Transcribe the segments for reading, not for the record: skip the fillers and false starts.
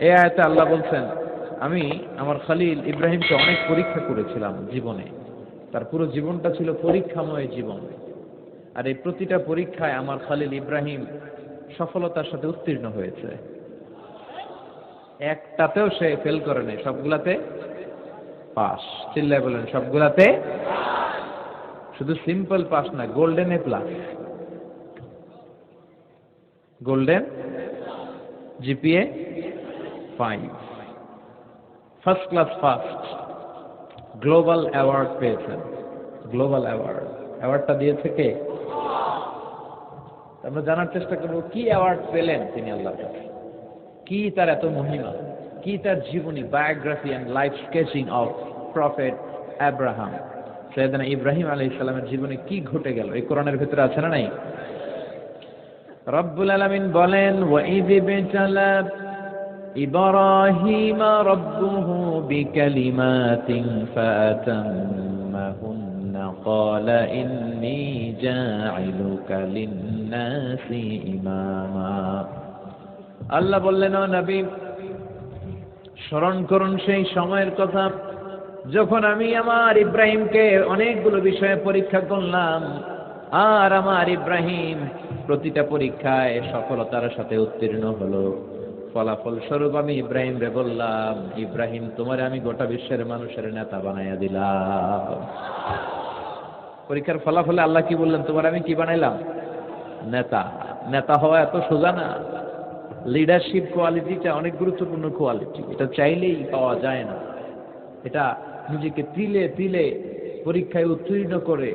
এই আয়াতে আল্লাহ বলছেন, আমি আমার খলিল ইব্রাহিমকে অনেক পরীক্ষা করেছিলাম জীবনে। তার পুরো জীবনটা ছিল পরীক্ষাময় জীবন। আর এই প্রতিটা পরীক্ষায় আমার খলিল ইব্রাহিম সফলতার সাথে উত্তীর্ণ হয়েছে। একটাতেও সে ফেল করে নাই, সবগুলাতে পাস। চিল্লায় বলেন সবগুলাতে। শুধু সিম্পল পাস না, golden A plus. Golden GPA 5, first class first, global award পেয়েছেন। গ্লোবাল অ্যাওয়ার্ড, অ্যাওয়ার্ডটা দিয়েছে কে? আমরা জানার চেষ্টা করব কি অ্যাওয়ার্ড পেলেন তিনি আল্লাহর কাছে, কি তার এত মহিমা, কি তার জীবনী, biography and life sketching of prophet Abraham. সৈয়দনা ইব্রাহিম আলাইহিস সালামের জীবনে কি ঘটে গেল এই কোরআনের ভিতরে আছে না নাই? রব্বুল আলামিন বলেন, ওয়াইয বিতালা ইব্রাহিম রাব্বুহু বিকালিমাতিন ফাতাম্মাহুন্না ক্বালা ইন্নী জাঈলুকা লিন-নাসি ইমামা। আল্লাহ বললেন, ও নবী, স্মরণ করুন সেই সময়ের কথা যখন আমি আমার ইব্রাহিমকে অনেকগুলো বিষয়ে পরীক্ষা করলাম, আর আমার ইব্রাহিম প্রতিটা পরীক্ষায় সফলতার সাথে উত্তীর্ণ হলো। ফলাফল স্বরূপ আমি ইব্রাহিম রে বললাম, ইব্রাহিম, তোমারে আমি গোটা বিশ্বের মানুষের নেতা বানাইয়া দিলাম। পরীক্ষার ফলাফলে আল্লাহ কি বললেন? তোমার আমি কি বানাইলাম? নেতা। নেতা হওয়া এত সোজা না। লিডারশিপ কোয়ালিটিটা অনেক গুরুত্বপূর্ণ কোয়ালিটি, এটা চাইলেই পাওয়া যায় না। এটা নিজেকে তিলে তিলে পরীক্ষায় উত্তীর্ণ করে,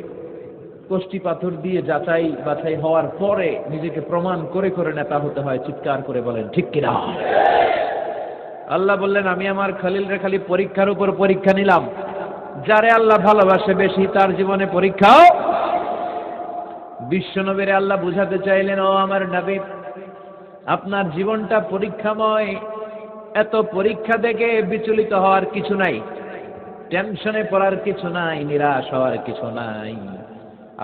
কষ্টি পাথর দিয়ে যাচাই বাছাই হওয়ার পরে নিজেকে প্রমাণ করে করে নেতা হতে হয়। চিৎকার করে বলেন ঠিক কিনা? আল্লাহ বললেন, আমি আমার খলিল রে খালি পরীক্ষার উপর পরীক্ষা নিলাম। যারে আল্লাহ ভালোবাসে বেশি তার জীবনে পরীক্ষাও। বিশ্বনবীরে আল্লাহ বুঝাতে চাইলেন, ও আমার নবী, আপনার জীবনটা পরীক্ষাময়। এত পরীক্ষা দেখে বিচলিত হওয়ার কিছু নাই, টেনশনে পড়ার কিছু নাই, নিরাশ হওয়ার কিছু নাই।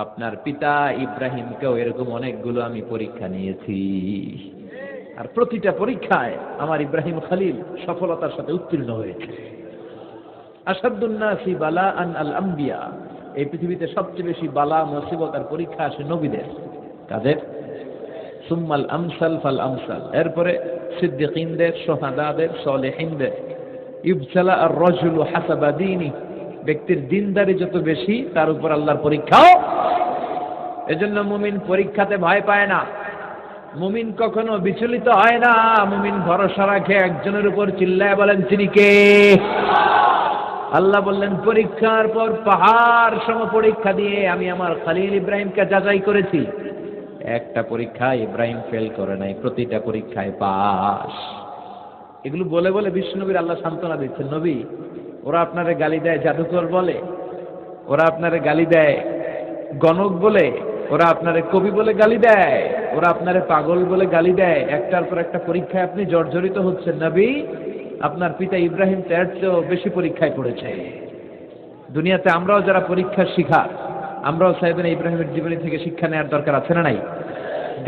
আপনার পিতা ইব্রাহিমকেও এরকম অনেকগুলো আমি পরীক্ষা নিয়েছি, আর প্রতিটা পরীক্ষায় আমার ইব্রাহিম খলিল সফলতার সাথে উত্তীর্ণ হয়েছে। আসাদুন নাসি বালাআন আল আম্বিয়া, এই পৃথিবীতে সবচেয়ে বেশি বালা মুসিবত আর পরীক্ষা আসে নবীদের। কাদের? সুম্মাল আমসাল ফাল আমসাল, এরপরে সিদ্দিকিনদের, শুহাদাদের, সালেহিনদের। ইবতালা আর রাজুলু হাসাবা দীনি, ব্যক্তির দিনদারি যত বেশি তার উপর আল্লাহর পরীক্ষাও। এজন্য মুমিন পরীক্ষাতে ভয় পায় না, মুমিন কখনো বিচলিত হয় না। মুমিন ভরসা রাখে একজনের উপর। চিল্লায় বলেন তিনি কে? আল্লাহ বললেন, পরীক্ষার পর পাহাড় সম পরীক্ষা দিয়ে আমি আমার খলিল ইব্রাহিমকে যাচাই করেছি। একটা পরীক্ষায় ইব্রাহিম ফেল করে নাই, প্রতিটা পরীক্ষায় পাস। এগুলো বলে বলে বিশ্বনবীর আল্লাহ সান্ত্বনা দিচ্ছেন, নবী, ওরা আপনারে গালি দেয় জাদুকর বলে, ওরা আপনারে গালি দেয় গণক বলে, ওরা আপনারে কবি বলে গালি দেয়, ওরা আপনারে পাগল বলে গালি দেয়। একটার পর একটা পরীক্ষায় আপনি জর্জরিত হচ্ছেন। নবী, আপনার পিতা ইব্রাহিম তার চেয়েও বেশি পরীক্ষায় পড়েছে। দুনিয়াতে আমরাও যারা পরীক্ষার শিখা, আমরাও সাইয়েদনা ইব্রাহিমের জীবনী থেকে শিক্ষা নেওয়ার দরকার আছে না নাই?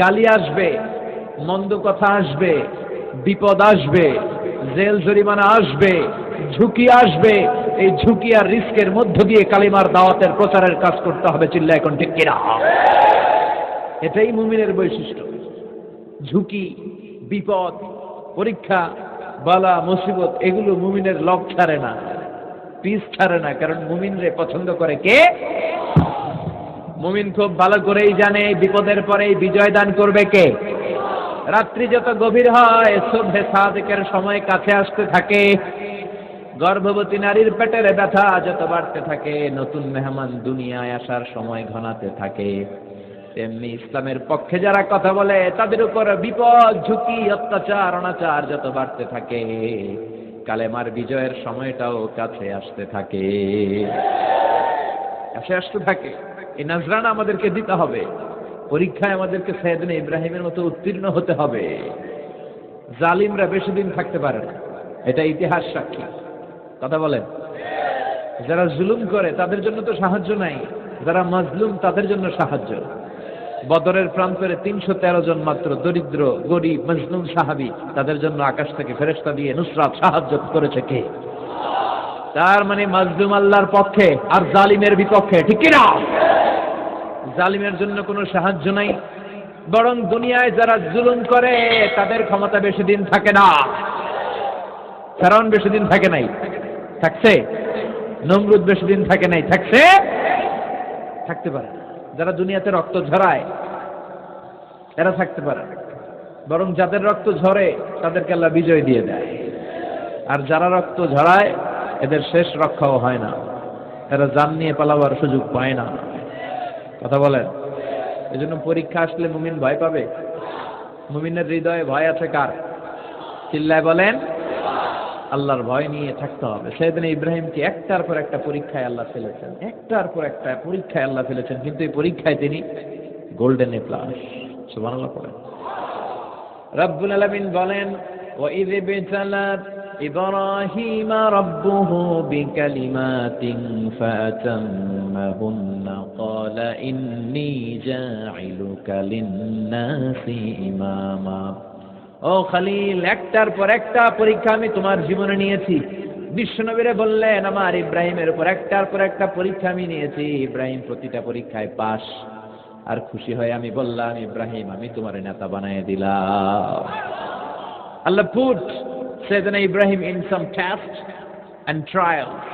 গালি আসবে, মন্দ কথা আসবে, বিপদ আসবে, জেল জরিমানা আসবে, ঝুঁকি আসবে। এই ঝুঁকি আর রিস্কের মধ্য দিয়ে কালিমার দাওয়াতের প্রচারের কাজ করতে হবে। চিল্লা এখন ঠিক কিনা? এটাই মুমিনের বৈশিষ্ট্য। ঝুঁকি, বিপদ, পরীক্ষা, বালা মুসিবত, এগুলো মুমিনের লক ছাড়ে না, পিস ছাড়ে না। কারণ মুমিনরে পছন্দ করে কে? মুমিন খুব ভালো করেই জানে বিপদের পরে বিজয় দান করবে কে। রাত্রি যত গভীর হয়, সুবহে সাদিকের সময় কাছে আসতে থাকে, গর্ভবতী নারীর পেটের ব্যথা যত বাড়তে থাকে, নতুন মেহমান দুনিয়ায় আসার সময় ঘনাতে থাকে, তেমনি ইসলামের পক্ষে যারা কথা বলে তাদের উপর বিপদ, ঝুঁকি, অত্যাচার, অনাচার যত বাড়তে থাকে, কালেমার বিজয়ের সময়টাও কাছে আসতে থাকে, কাছে আসতে থাকে। এই নজরানা আমাদেরকে দিতে হবে। পরীক্ষায় আমাদেরকে সাইয়েদনা ইব্রাহিমের মতো উত্তীর্ণ হতে হবে। জালিমরা বেশি দিন থাকতে পারে না, এটা ইতিহাস সাক্ষী। কথা বলেন, যারা জুলুম করে তাদের জন্য তো সাহায্য নাই, যারা মাজলুম তাদের জন্য সাহায্য। বদরের প্রান্তরে 313 জন মাত্র দরিদ্র গরিব মজলুম সাহাবী, তাদের জন্য আকাশ থেকে ফেরেশতা দিয়ে নুসরাত সাহায্য করেছে কে? তার মানে মাজলুম আল্লাহর পক্ষে আর জালিমের বিপক্ষে, ঠিক কি না? জালিমের জন্য কোনো সাহায্য নাই, বরং দুনিয়ায় যারা জুলুম করে তাদের ক্ষমতা বেশি দিন থাকে না। ফেরাউন বেশি দিন থাকে নাই, থাকছে? নমরুদ বেশি দিন থাকে নাই, থাকছে? থাকতে পারে। যারা দুনিয়াতে রক্ত ঝরায় এরা থাকতে পারে, বরং যাদের রক্ত ঝরে তাদেরকে আল্লাহ বিজয় দিয়ে দেয়। আর যারা রক্ত ঝরায় এদের শেষ রক্ষাও হয় না, এরা জান নিয়ে পালাবার সুযোগ পায় না। কথা বলেন? এজন্য পরীক্ষা আসলে মুমিন ভয় পাবে। মুমিনের হৃদয়ে ভয় আছে কার? চিল্লায় বলেন। আল্লাহর ভয় নিয়ে থাকতে হবে। সাইয়েদনা ইব্রাহিমকে একটার পর একটা পরীক্ষায় আল্লাহ ফেলেছেন, একটার পর একটা পরীক্ষায় আল্লাহ ফেলেছেন, কিন্তু এই পরীক্ষায় তিনি গোল্ডেন এ প্লাস। সুবহানাল্লাহ পড়েন। রব্বুল আলামিন বলেন, ওয়াইয ইবতালা ইব্রাহিমা রাব্বুহু বিকালিমাতিন ফাতাম্মাহুন্না ক্বালা ইন্নী জাঈলুকা লিন-নাসি ইমামা। ও খলিল, একটার পর একটা পরীক্ষা আমি তোমার জীবনে নিয়েছি। বিশ্বনবীরে বললেন, আমার ইব্রাহিমের উপর একটার পর একটা পরীক্ষা আমি নিয়েছি, ইব্রাহিম প্রতিটা পরীক্ষায় পাস। আর খুশি হয়ে আমি বললাম, ইব্রাহিম আমি তোমার নেতা বানায় দিলাম। আল্লাহ put Sayyidina Ibrahim in some tests and trials,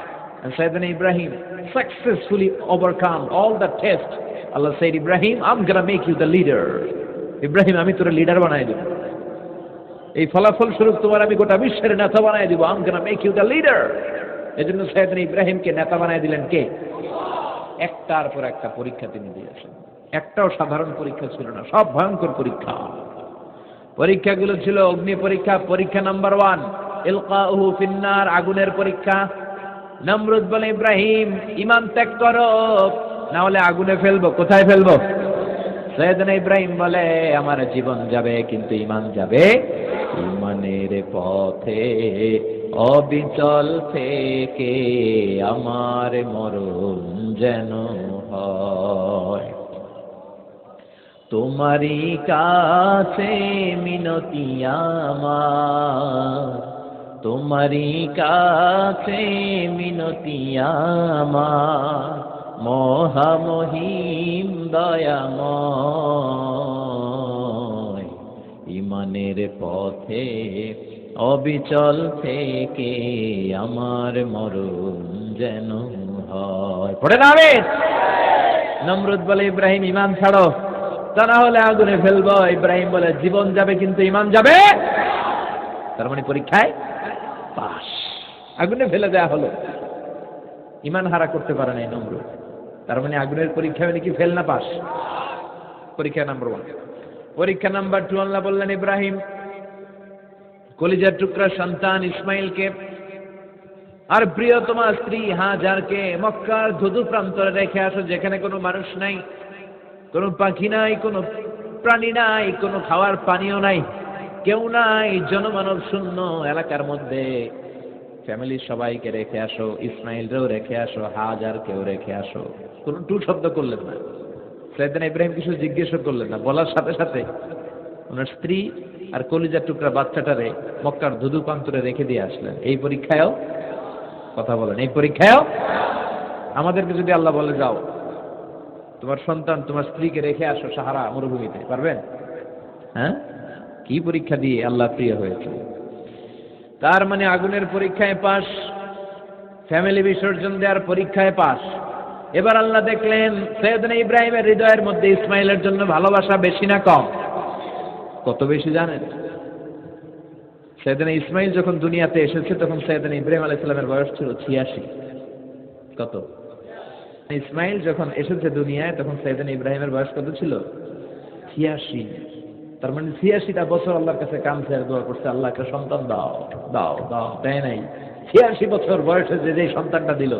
and Sayyidina Ibrahim successfully overcome all the tests. Allah said, Ibrahim, I'm gonna make you the leader. Ibrahim, আমি তোর লিডার বানায় দেব। এই ফলাফল স্বরূপ তোমার আমি গোটা বিশ্বের নেতা বানায় দিব। I'm gonna make you the leader. এজন্য সাইয়েদনা ইব্রাহিমকে নেতা বানায় দিলেন কে? একটার পর একটা পরীক্ষা তিনি দিয়েছেন। একটাও সাধারণ পরীক্ষা ছিল না, সব ভয়ঙ্কর পরীক্ষা। পরীক্ষাগুলো ছিল অগ্নি পরীক্ষা। পরীক্ষা নাম্বার 1 ইলকাউহু ফিন্নার, আগুনের পরীক্ষা। নমরুদ বলে, ইব্রাহিম ঈমান ত্যাগ করো, না হলে আগুনে ফেলবো। কোথায় ফেলবো? সাইয়েদনা ইব্রাহিম বলে, আমার জীবন যাবে কিন্তু ঈমান যাবে। ঈমানের পথে অবিচল থেকে আমার মরণ যেন হয়। তোমারই কাছে মিনতি আমার, তোমারই কাছে মিনতি আমার, মহামহিম দয়াময়। ঈমানের পথে অবিচল থেকে আমার মরণ যেন হয়। পড়ে না আমিন। নমরুদ বলে, ইব্রাহিম ঈমান ছাড়ো, তা না হলে আগুনে ফেলবো। ইব্রাহিম বলে, জীবন যাবে কিন্তু ঈমান যাবে। তার মানে পরীক্ষায় পাস, আগুনে ফেলে দেয়া হলো। ঈমান হারা করতে পারে নাই নমরুদ। তার মানে আগুনের পরীক্ষা মানে কি ফেল না পাস? পরীক্ষা নাম্বার 1। পরীক্ষা নাম্বার 2 আল্লাহ বললেন, ইব্রাহিম কলিজার টুকরা সন্তান ইসমাইলকে আর প্রিয়তমা স্ত্রী হাজারকে মক্কার ধুধু প্রান্তরে রেখে আসো, যেখানে কোনো মানুষ নাই, কোনো পাখি নাই, কোনো প্রাণী নাই, কোনো খাওয়ার পানিও নাই, কেউ নাই, জনমানব শূন্য এলাকার মধ্যে। ফ্যামিলির সবাইকে রেখে আসো, ইসমাইলরেও রেখে আসো, হাজারকেও রেখে আসো। কোনো টু শব্দ করলেন না। সাইয়েদনা ইব্রাহিম কিছু জিজ্ঞেস করলেন না, বলার সাথে সাথে ওনার স্ত্রী আর কলিজার টুকরা বাচ্চাটারে মক্কার ধুধু প্রান্তরে রেখে দিয়ে আসলেন। এই পরীক্ষায়ও, কথা বলেন, এই পরীক্ষায়ও আমাদেরকে যদি আল্লাহ বলে, যাও তোমার সন্তান তোমার স্ত্রীকে রেখে আসো সাহারা মরুভূমিতে, পারবেন? হ্যাঁ, কি পরীক্ষা দিয়ে আল্লাহ প্রিয় হয়েছে। তার মানে আগুনের পরীক্ষায় পাস, ফ্যামিলি বিসর্জন দেওয়ার পরীক্ষায় পাস। এবার আল্লাহ দেখলেন সাইয়েদনা ইব্রাহিমের হৃদয়ের মধ্যে ইসমাইলের জন্য ভালোবাসা বেশি না কম? কত বেশি জানেন? সাইয়েদনা ইসমাইল যখন দুনিয়াতে এসেছে তখন সাইয়েদনা ইব্রাহিম আলাইহিস সালামের বয়স ছিল 86। কত? ইসমাইল যখন এসেছে দুনিয়ায় তখন সাইয়েদনা ইব্রাহিমের বয়স কত ছিল? 86। তার মানে 86টা বছর আল্লাহর কাছে কাঁদছে আর দোয়া করছে, আল্লাহ একটা সন্তান দাও দাও দাও, দেয় নাই। 86 বছর বয়সে যে সন্তানটা দিল,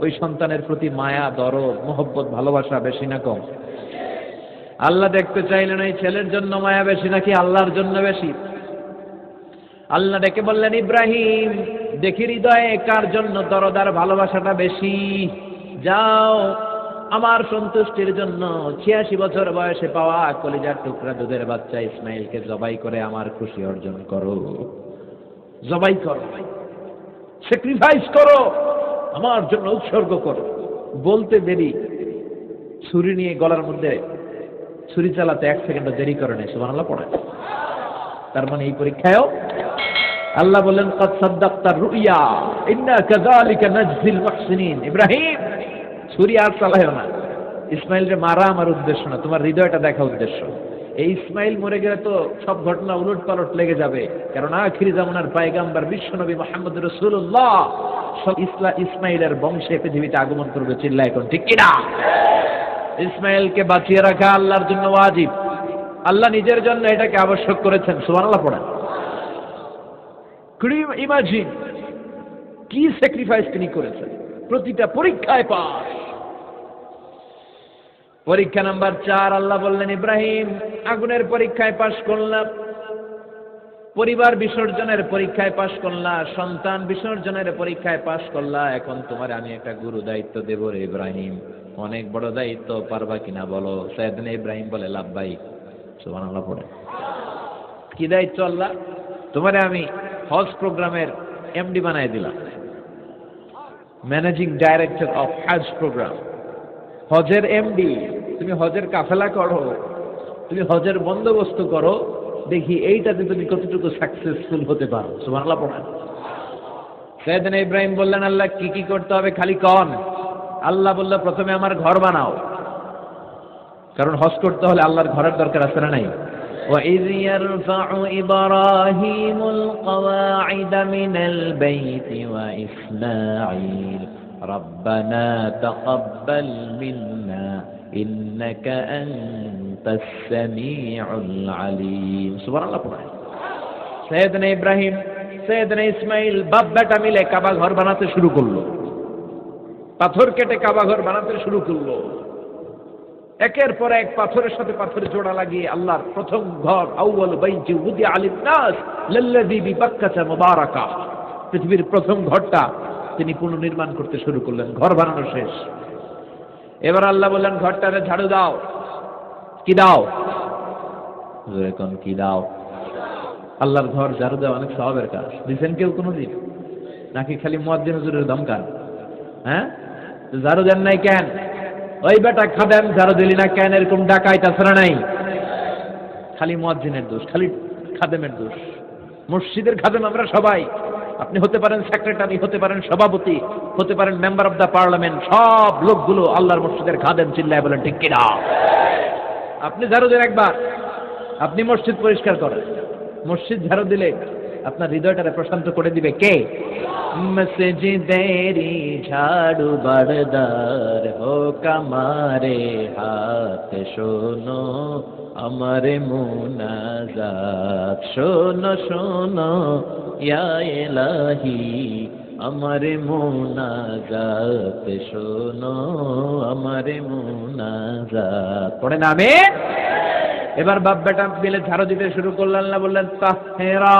ওই সন্তানের প্রতি মায়া, দরদ, মোহব্বত, ভালোবাসা বেশি না কম? আল্লাহ দেখতে চাইলেন ওই ছেলের জন্য মায়া বেশি নাকি আল্লাহর জন্য বেশি। আল্লাহ ডেকে বললেন, ইব্রাহিম দেখি হৃদয়ে কার জন্য দরদ আর ভালোবাসাটা বেশি। যাও আমার সন্তুষ্টির জন্য 86 বছর বয়সে পাওয়া কলিজার টুকরা দুধের বাচ্চা ইসমাইলকে জবাই করে আমার খুশি অর্জন করো। জবাই করো, স্যাক্রিফাইস করো, আমার জন্য উৎসর্গ করো। বলতে দেরি, ছুরি নিয়ে গলার মধ্যে ছুরি চালাতে 1 সেকেন্ডও দেরি করে নাই। সুবহানাল্লাহ পড়ে। তার মানে এই পরীক্ষায়ও আল্লাহ বললেন ক্বাদ সাদ্দাকতা রুইয়া ইন্না কাযালিকা নাজজিল মুহসিনিন। ইব্রাহিম, ছুরি আর চালায়ও না। ইসমাইলকে মারা আমার উদ্দেশ্য না, তোমার হৃদয়টা দেখা উদ্দেশ্য। এই ইসমাইল মরে গেলে তো সব ঘটনা উলট পালট লেগে যাবে, কারণ আখিরি জামানার পয়গম্বর বিশ্বনবী মুহাম্মদ রাসূলুল্লাহ ইসমাইলের বংশে পৃথিবীতে আগমন করবে। চিল্লায় এখন ঠিক কিনা? ইসমাইলকে বাঁচিয়ে রাখা আল্লাহর জন্য ওয়াজিব। আল্লাহ নিজের জন্য এটাকে আবশ্যক করেছেন। সুবহানাল্লাহ পড়েন। কুড ইউ ইমাজিন কি স্যাক্রিফাইস তিনি করেছেন? প্রতিটা পরীক্ষায় পাস। পরীক্ষা নাম্বার 4 আল্লাহ বললেন ইব্রাহিম আগুনের পরীক্ষায় পাস করলাম, পরিবার বিসর্জনের পরীক্ষায় পাস করলা, সন্তান বিসর্জনের পরীক্ষায় পাস করলা, এখন তোমার আমি একটা গুরু দায়িত্ব দেব রে ইব্রাহিম। অনেক বড় দায়িত্ব, পারবা কিনা বলো? সাইয়েদনা ইব্রাহিম বলে লাব্বাইক। সুবহানাল্লাহ পড়ে। কি দায়িত্ব আল্লাহ? তোমারে আমি হজ প্রোগ্রামের এমডি বানায় দিলাম, ম্যানেজিং ডাইরেক্টর অফ হজ প্রোগ্রাম। হজের এমডি। তুমি হজের কাফেলা করো, তুমি হজের বন্দোবস্ত করো, দেখি এইটাতে তুমি কতটুকু সাকসেসফুল হতে পারো। সুবহানাল্লাহ পড়েন। সাইয়েদনা ইব্রাহিম বললেন আল্লাহ কি কি করতে হবে খালি কোন? আল্লাহ বলল প্রথমে আমার ঘর বানাও, কারণ হজ করতে হলে আল্লাহর ঘরের দরকার আছে না নাই? وَإِذْ يَرْفَعُ إِبْرَاهِيمُ الْقَوَاعِدَ مِنَ الْبَيْتِ وَإِسْمَاعِيلُ رَبَّنَا تَقَبَّلْ مِنَّا إِنَّكَ أَنْتَ السَّمِيعُ الْعَلِيمُ। সুবহানাল্লাহ পড়ে। সাইয়েদনা ইব্রাহিম, সাইয়েদনা ইসমাইল বাপ বেটা মিলে কাবা ঘর বানাতে শুরু করলো। পাথর কেটে কাবা ঘর বানাতে শুরু করলো। একের পর এক পাথরের সাথে পাথর জোড়া লাগিয়ে আল্লাহর প্রথম ঘর, আউয়াল বাইতি উদিআ লিন-নাস লাল্লাযী বিবাক্কাতা মুবারাকা, পৃথিবীর প্রথম ঘরটা তিনি পুনর্নির্মাণ করতে শুরু করলেন। ঘর বানানো শেষ। এবার আল্লাহ বললেন ঘরটারে ঝাড়ু দাও। কি দাও? জোরে কোন কি দাও? আল্লাহর ঘর ঝাড়ু দেওয়া অনেক সওয়াবের কাজ। দিবেন কেউ কোনোদিন? নাকি খালি মুয়াজ্জিন হুজুরের দমকান? হ্যাঁ, ঝাড়ু দেন নাই কেন? ওই বেটা খাদেম ঝাড়ু দিলি না কেন? এরকম ডাকাইত আছে না নাই? খালি মুয়াজ্জিনের দোষ, খালি খাদেমের দোষ। মসজিদের খাদেম আমরা সবাই। আপনি হতে পারেন সেক্রেটারি, হতে পারেন সভাপতি, হতে পারেন মেম্বার অফ দ্য পার্লামেন্ট, সব লোকগুলো আল্লাহর মসজিদের খাদেম। চিল্লায় বলেন ঠিক কিনা? আপনি ঝাড়ু দেন একবার, আপনি মসজিদ পরিষ্কার করেন। মসজিদ ঝাড়ু দিলে আপনার হৃদয়টারে প্রশান্ত করে দিবে কে? মসজিদেরি ঝাড়ু বারদার হোক আমারে হাত, শোনো আমারে মুনাজাত, শোনো শোনো ইয়া ইলাহি আমারে মুনাজাত, শোনো আমারে মুনাজাত। পড়েন আমিন। এবার বাপ বেটা মিলে ঝাড়ু দিতে শুরু করলেন। আল্লাহ বললেন তাহহিরা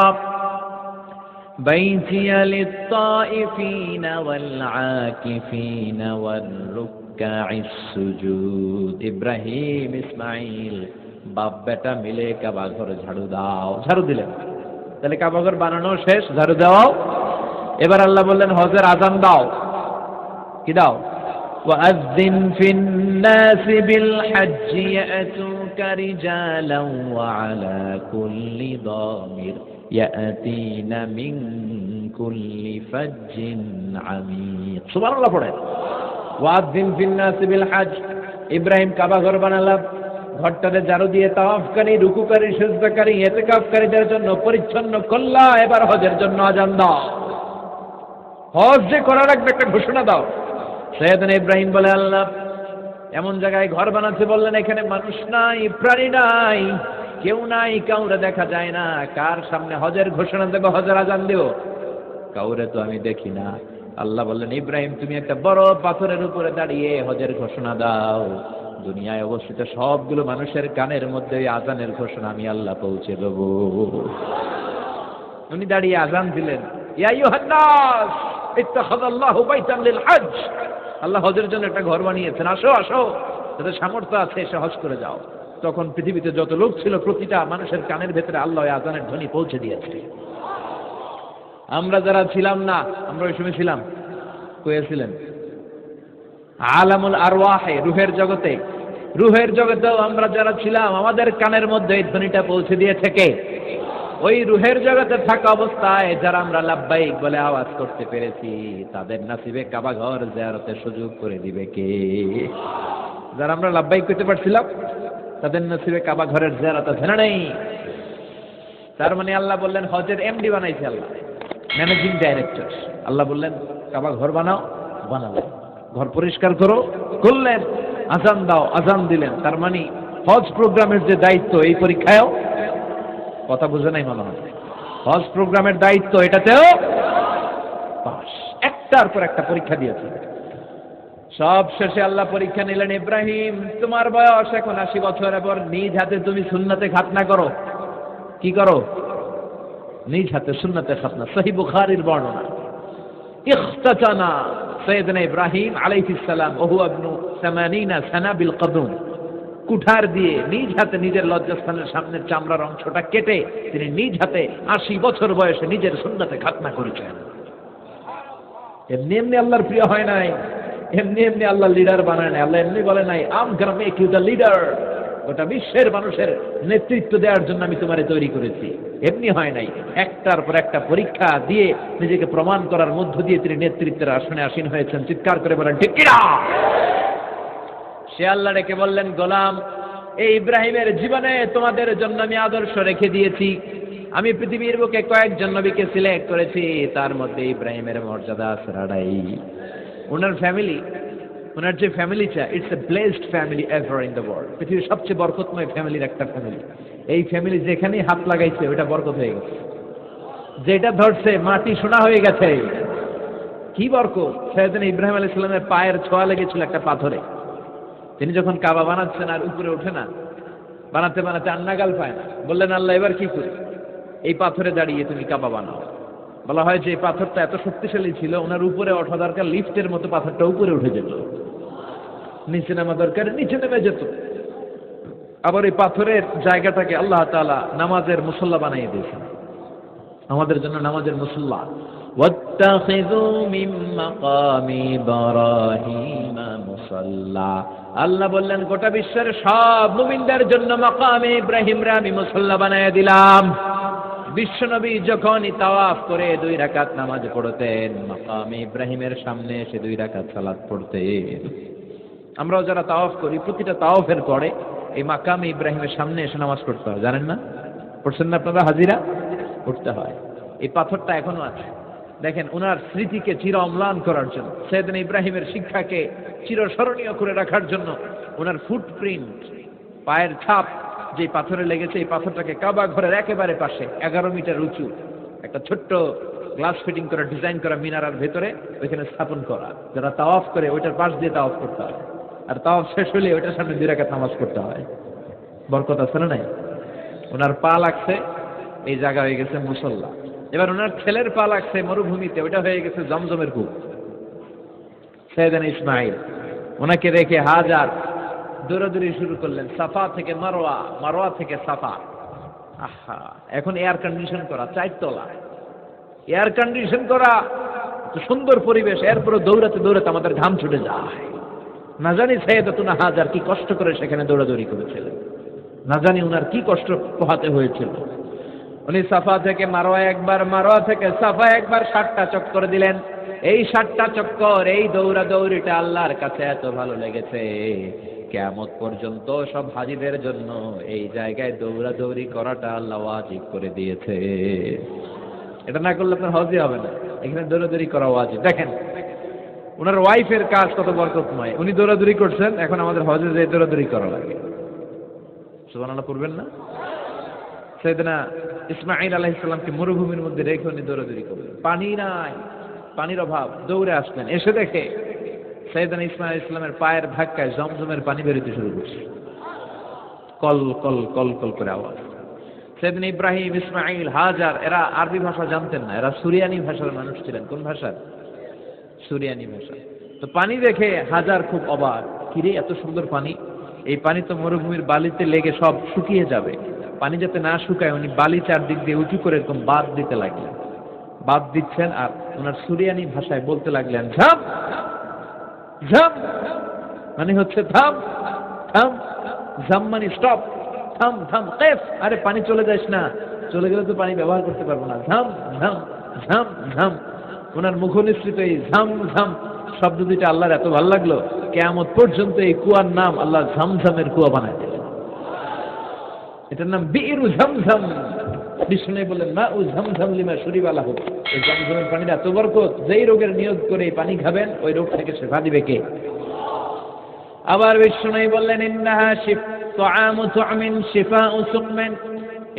বাইতিয়া লিত-তাইফিনা ওয়াল-আকিফিনা ওয়ার-রুক্কা'ইস সুজুদ। ইব্রাহিম ইসমাইল বাপ বেটা মিলে কাবা ঘর ঝাড়ু দাও। ঝাড়ু দিলেন। তাহলে কাবা ঘর বানানো শেষ, ঝাড়ু দাও। এবার আল্লাহ বললেন হজের আযান দাও। কি দাও? وأذن في الناس بالحج يأتوك رجالا وعلى كل ضامر يأتين من كل فج عميق। سبحان الله পড়েন। وأذن في الناس بالحج। ইব্রাহিম কাবা ঘর বানালাম, ঘরটাতে ঝাড়ু দিয়ে তাওয়াফকারী, রুকুকারী, সিজদাকারী, ইতিকাফকারীদের জন্য পরিচ্ছন্ন করলা। এবার হজের জন্য আযান দাও। হজ যে করা লাগবে একটা ঘোষণা দাও। সাইয়েদনা ইব্রাহিম বলে আল্লাহ এমন জায়গায় ঘর বানাতে বললেন এখানে মানুষ নাই, প্রাণী নাই, কেউ নাই, কাউরে দেখা যায় না। কার সামনে হজের ঘোষণা দেব, হজের আযান দেব? কাউরে তো আমি দেখি না। আল্লাহ বললেন ইব্রাহিম তুমি একটা বড় পাথরের উপরে দাঁড়িয়ে হজের ঘোষণা দাও। দুনিয়ায় অবস্থিত সবগুলো মানুষের কানের মধ্যে আযানের ঘোষণা আমি আল্লাহ পৌঁছে দেব। উনি দাঁড়িয়ে আযান দিলেন, ইয়া আইয়ুহান নাস ইত্তাখাযাল্লাহু বাইতান লিল হজ আল্লাহ হজের জন্য একটা ঘর বানিয়েছেন, আসো আসো, যাদের সামর্থ্য আছে এসে হজ করে যাও। তখন পৃথিবীতে যত লোক ছিল প্রতিটা মানুষের কানের ভেতরে আল্লাহ আজানের ধ্বনি পৌঁছে দিয়েছে। আমরা যারা ছিলাম না, আমরা ওই সময় ছিলাম, কয়েছিলেন আলামুল আরওয়াহে, রুহের জগতে, রুহের জগতেও আমরা যারা ছিলাম আমাদের কানের মধ্যে এই ধ্বনিটা পৌঁছে দিয়ে থেকে ওই রুহের জগতে থাকা অবস্থায় যারা আমরা লাব্বাইক বলে আওয়াজ করতে পেরেছি তাদের নসিবে কাবা ঘর জিয়ারতের সুযোগ করে দিবে কে? যারা আমরা লাব্বাইক করতে পারছিলাম তাদের নসিবে কাবা ঘরের জিয়ারত ধরে নেই। তার মানে আল্লাহ বললেন হজের এমডি বানাইছে আল্লাহ, ম্যানেজিং ডাইরেক্টর। আল্লাহ বললেন কাবা ঘর বানাও, বানালেন। ঘর পরিষ্কার করো, করলেন। আজান দাও, আজান দিলেন। তার মানে হজ প্রোগ্রামের যে দায়িত্ব এই পরীক্ষায়ও, কথা বুঝে নাই মনে হয়, হজ প্রোগ্রামের দায়িত্ব এটাতেও পাস। একটার পর একটা পরীক্ষা দিয়েছে। সব শেষে আল্লাহ পরীক্ষা নিলেন, ইব্রাহিম তোমার বয়স এখন 80 বছর, এবার নিজ হাতে তুমি সুন্নাতে খাতনা করো। কি করো? নিজ হাতে সুন্নাতে খাতনা। সহিহ বুখারীর বর্ণনা, ইখতাতানা সাইয়েদনা ইব্রাহিম আলাইহিস সালাম ওহু ইবনু 80 সানা বিল কদম, কুঠার দিয়ে নিজ হাতে নিজের লজ্জাস্থানের সামনের চামড়ার অংশটা কেটে তিনি নিজ হাতে 80 বছর বয়সে নিজের সুন্নাতে খাতনা করেছেন। এমনি এমনি আল্লাহর প্রিয় হয় নাই, এমনি এমনি আল্লাহ লিডার বানায় নাই। আল্লাহ এমনি বলে নাই I'm gonna make you the leader, গোটা বিশ্বের মানুষের নেতৃত্ব দেওয়ার জন্য আমি তোমারে তৈরি করেছি। এমনি হয় নাই, একটার পর একটা পরীক্ষা দিয়ে নিজেকে প্রমাণ করার মধ্য দিয়ে তিনি নেতৃত্বের আসনে আসীন হয়েছেন। চিৎকার করে বলেন ঠিক কিনা? সে আল্লাহ ডেকে বললেন, গোলাম এই ইব্রাহিমের জীবনে তোমাদের জন্য আমি আদর্শ রেখে দিয়েছি। আমি পৃথিবীর বুকে কয়েকজন নবীকে সিলেক্ট করেছি, তার মধ্যে ইব্রাহিমের মর্যাদা সেরাটাই। ওনার ফ্যামিলি, ওনার যে ফ্যামিলিটা, it's a blessed family ever in the world. পৃথিবীর সবচেয়ে বরকতময় ফ্যামিলির একটা ফ্যামিলি। এই ফ্যামিলি যেখানেই হাত লাগাইছে ওইটা বরকত হয়ে গেছে, যেটা ধরছে মাটি সোনা হয়ে গেছে। কি বরকত! সাইয়েদনা ইব্রাহিম আলাইহিস সালামের পায়ের ছোঁয়া লেগেছিল একটা পাথরে। তিনি যখন কাবা বানাচ্ছেন আর উপরে ওঠে না, বানাতে বানাতে আন্নাগাল পায় না, বললেন আল্লাহ এবার কি করি? এই পাথরে দাঁড়িয়ে তুমি কাবা বানাও। বলা হয় যে এই পাথরটা এত শক্তিশালী ছিল, ওনার উপরে ওঠা দরকার, লিফটের মতো পাথরটা উপরে উঠে যেত, নিচে নামা দরকার নিচে নেমে যেত। আবার এই পাথরের জায়গাটাকে আল্লাহ তাআলা নামাজের মুসল্লা বানিয়ে দিয়েছেন, আমাদের জন্য নামাজের মুসল্লা। ওয়াত্তাখিযু মিন মাকামি ইব্রাহিম মুসাল্লা। আল্লাহ বললেন গোটা বিশ্বের সব মুমিনদের জন্য মাকামে ইব্রাহিমরে আমি মুসল্লা বানিয়ে দিলাম। বিশ্বনবী যখনই তাওয়াফ করে 2 রাকাত নামাজ পড়তেন, মাকামে ইব্রাহিমের সামনে এসে 2 রাকাত সালাত পড়তেন। আমরাও যারা তাওয়াফ করি, প্রতিটা তাওয়াফের পরে এই মাকামে ইব্রাহিমের সামনে এসে নামাজ পড়তে হয়, জানেন না? পড়ছেন না আপনারা? হাজিরা পড়তে হয়। এই পাথরটা এখনো আছে। দেখেন ওনার স্মৃতিকে চির অম্লান করার জন্য, সাইয়েদনা ইব্রাহিমের শিক্ষাকে চিরস্মরণীয় করে রাখার জন্য ওনার ফুটপ্রিন্ট, পায়ের ছাপ যে পাথরে লেগেছে, এই পাথরটাকে কাবা ঘরের একেবারে পাশে 11 মিটার উঁচু একটা ছোট্ট গ্লাস ফিটিং করা, ডিজাইন করা মিনারার ভেতরে ওইখানে স্থাপন করা। যারা তাওয়াফ করে ওইটার পাশ দিয়ে তাওয়াফ করতে হয়, আর তাওয়াফ শেষ হলে ওইটার সামনে 2 রাকাত নামাজ পড়তে হয়। বরকত আছে না নাই? ওনার পা লাগছে, এই জায়গা হয়ে গেছে মুসল্লা। এবার ওনার ছেলের পা লাগছে মরুভূমিতে, ওইটা হয়ে গেছে জমজমের কূপ। সাইয়েদনা ইসমাঈল ওনাকে রেখে হাজার দৌড়াদৌড়ি শুরু করলেন, সাফা থেকে মারওয়া, মারওয়া থেকে সাফা। আহা, এখন এয়ার কন্ডিশন করা, 4 তলা এয়ার কন্ডিশন করা, সুন্দর পরিবেশ, এরপরে দৌড়াতে দৌড়াতে আমাদের ঘাম ছুটে যায়। না জানি সাইয়েদাতুনা হাজার কি কষ্ট করে সেখানে দৌড়াদৌড়ি করেছিলেন, না জানি ওনার কি কষ্ট পোহাতে হয়েছিল। উনি সাফা থেকে মারওয়া একবার, মারওয়া থেকে সাফা একবার 7টা চক্কর দিলেন। এই 7টা চক্কর, এই দৌড়াদৌড়িটা আল্লাহর কাছে এত ভালো লেগেছে, কিয়ামত পর্যন্ত সব হাজীদের জন্য এই জায়গায় দৌড়াদৌড়ি করাটা আল্লাহ ওয়াজিব করে দিয়েছে। এটা না করলে আপনার হজই হবে না, এখানে দৌড়াদৌড়ি করা ওয়াজিব। দেখেন ওনার ওয়াইফের কাজ কত বরকতময়, উনি দৌড়াদৌড়ি করছেন, এখন আমাদের হজে যে দৌড়াদৌড়ি করা লাগে। সুবহানাল্লাহ পড়বেন না? সাইয়েদনা ইসমাঈল আলাইহিস সালামকে মরুভূমির মধ্যে রেখে উনি দৌড়াদৌড়ি করলেন, পানি নাই, পানির অভাব, দৌড়ে আসলেন। এসে দেখে সাইয়েদনা ইসমাঈল আলাইহিস সালামের পায়ের ধাক্কায় জমজমের পানি বেরোতে শুরু করছে, কল কল কল কল করে আওয়াজ। সাইয়েদনা ইব্রাহিম, ইসমাঈল, হাজার এরা আরবি ভাষা জানতেন না, এরা সুরিয়ানি ভাষার মানুষ ছিলেন। কোন ভাষার? সুরিয়ানি ভাষা। তো পানি দেখে হাজার খুব অবাক, কিরে এত সুন্দর পানি, এই পানি তো মরুভূমির বালিতে লেগে সব শুকিয়ে যাবে। পানি যাতে না শুকায় উনি বালি চারদিক দিয়ে উঁচু করে এরকম বাঁধ দিতে লাগলেন। বাঁধ দিচ্ছেন আর ওনার সুরিয়ানি ভাষায় বলতে লাগলেন ঝাম ঝাম, মানে হচ্ছে থাম থাম, ঝাম মানে স্টপ, থাম থাম কেফ, আরে পানি চলে যাস না, চলে গেলে তো পানি ব্যবহার করতে পারবো না, ঝাম ঝাম ঝাম ঝাম। ওনার মুখনিসৃত এই ঝাম ঝাম শব্দ দুইটা আল্লাহর এত ভালো লাগলো, কিয়ামত পর্যন্ত এই কুয়ার নাম আল্লাহ ঝামঝামের কুয়া বানায় দিলেন। এটার নাম বিইরু ঝামঝাম। বিষ্ণু বললেন মা উ ঝামঝাম লিমা শরীবালা হোক, এই ঝামঝামের পানির এত বরকত, যেই রোগের নিয়োগ করে এই পানি খাবেন ওই রোগ থেকে শেফা দিবে কে? আবার বিষ্ণু বললেন ইন্নাহা তুআমু তুআমিন শিফাউ সুকমিন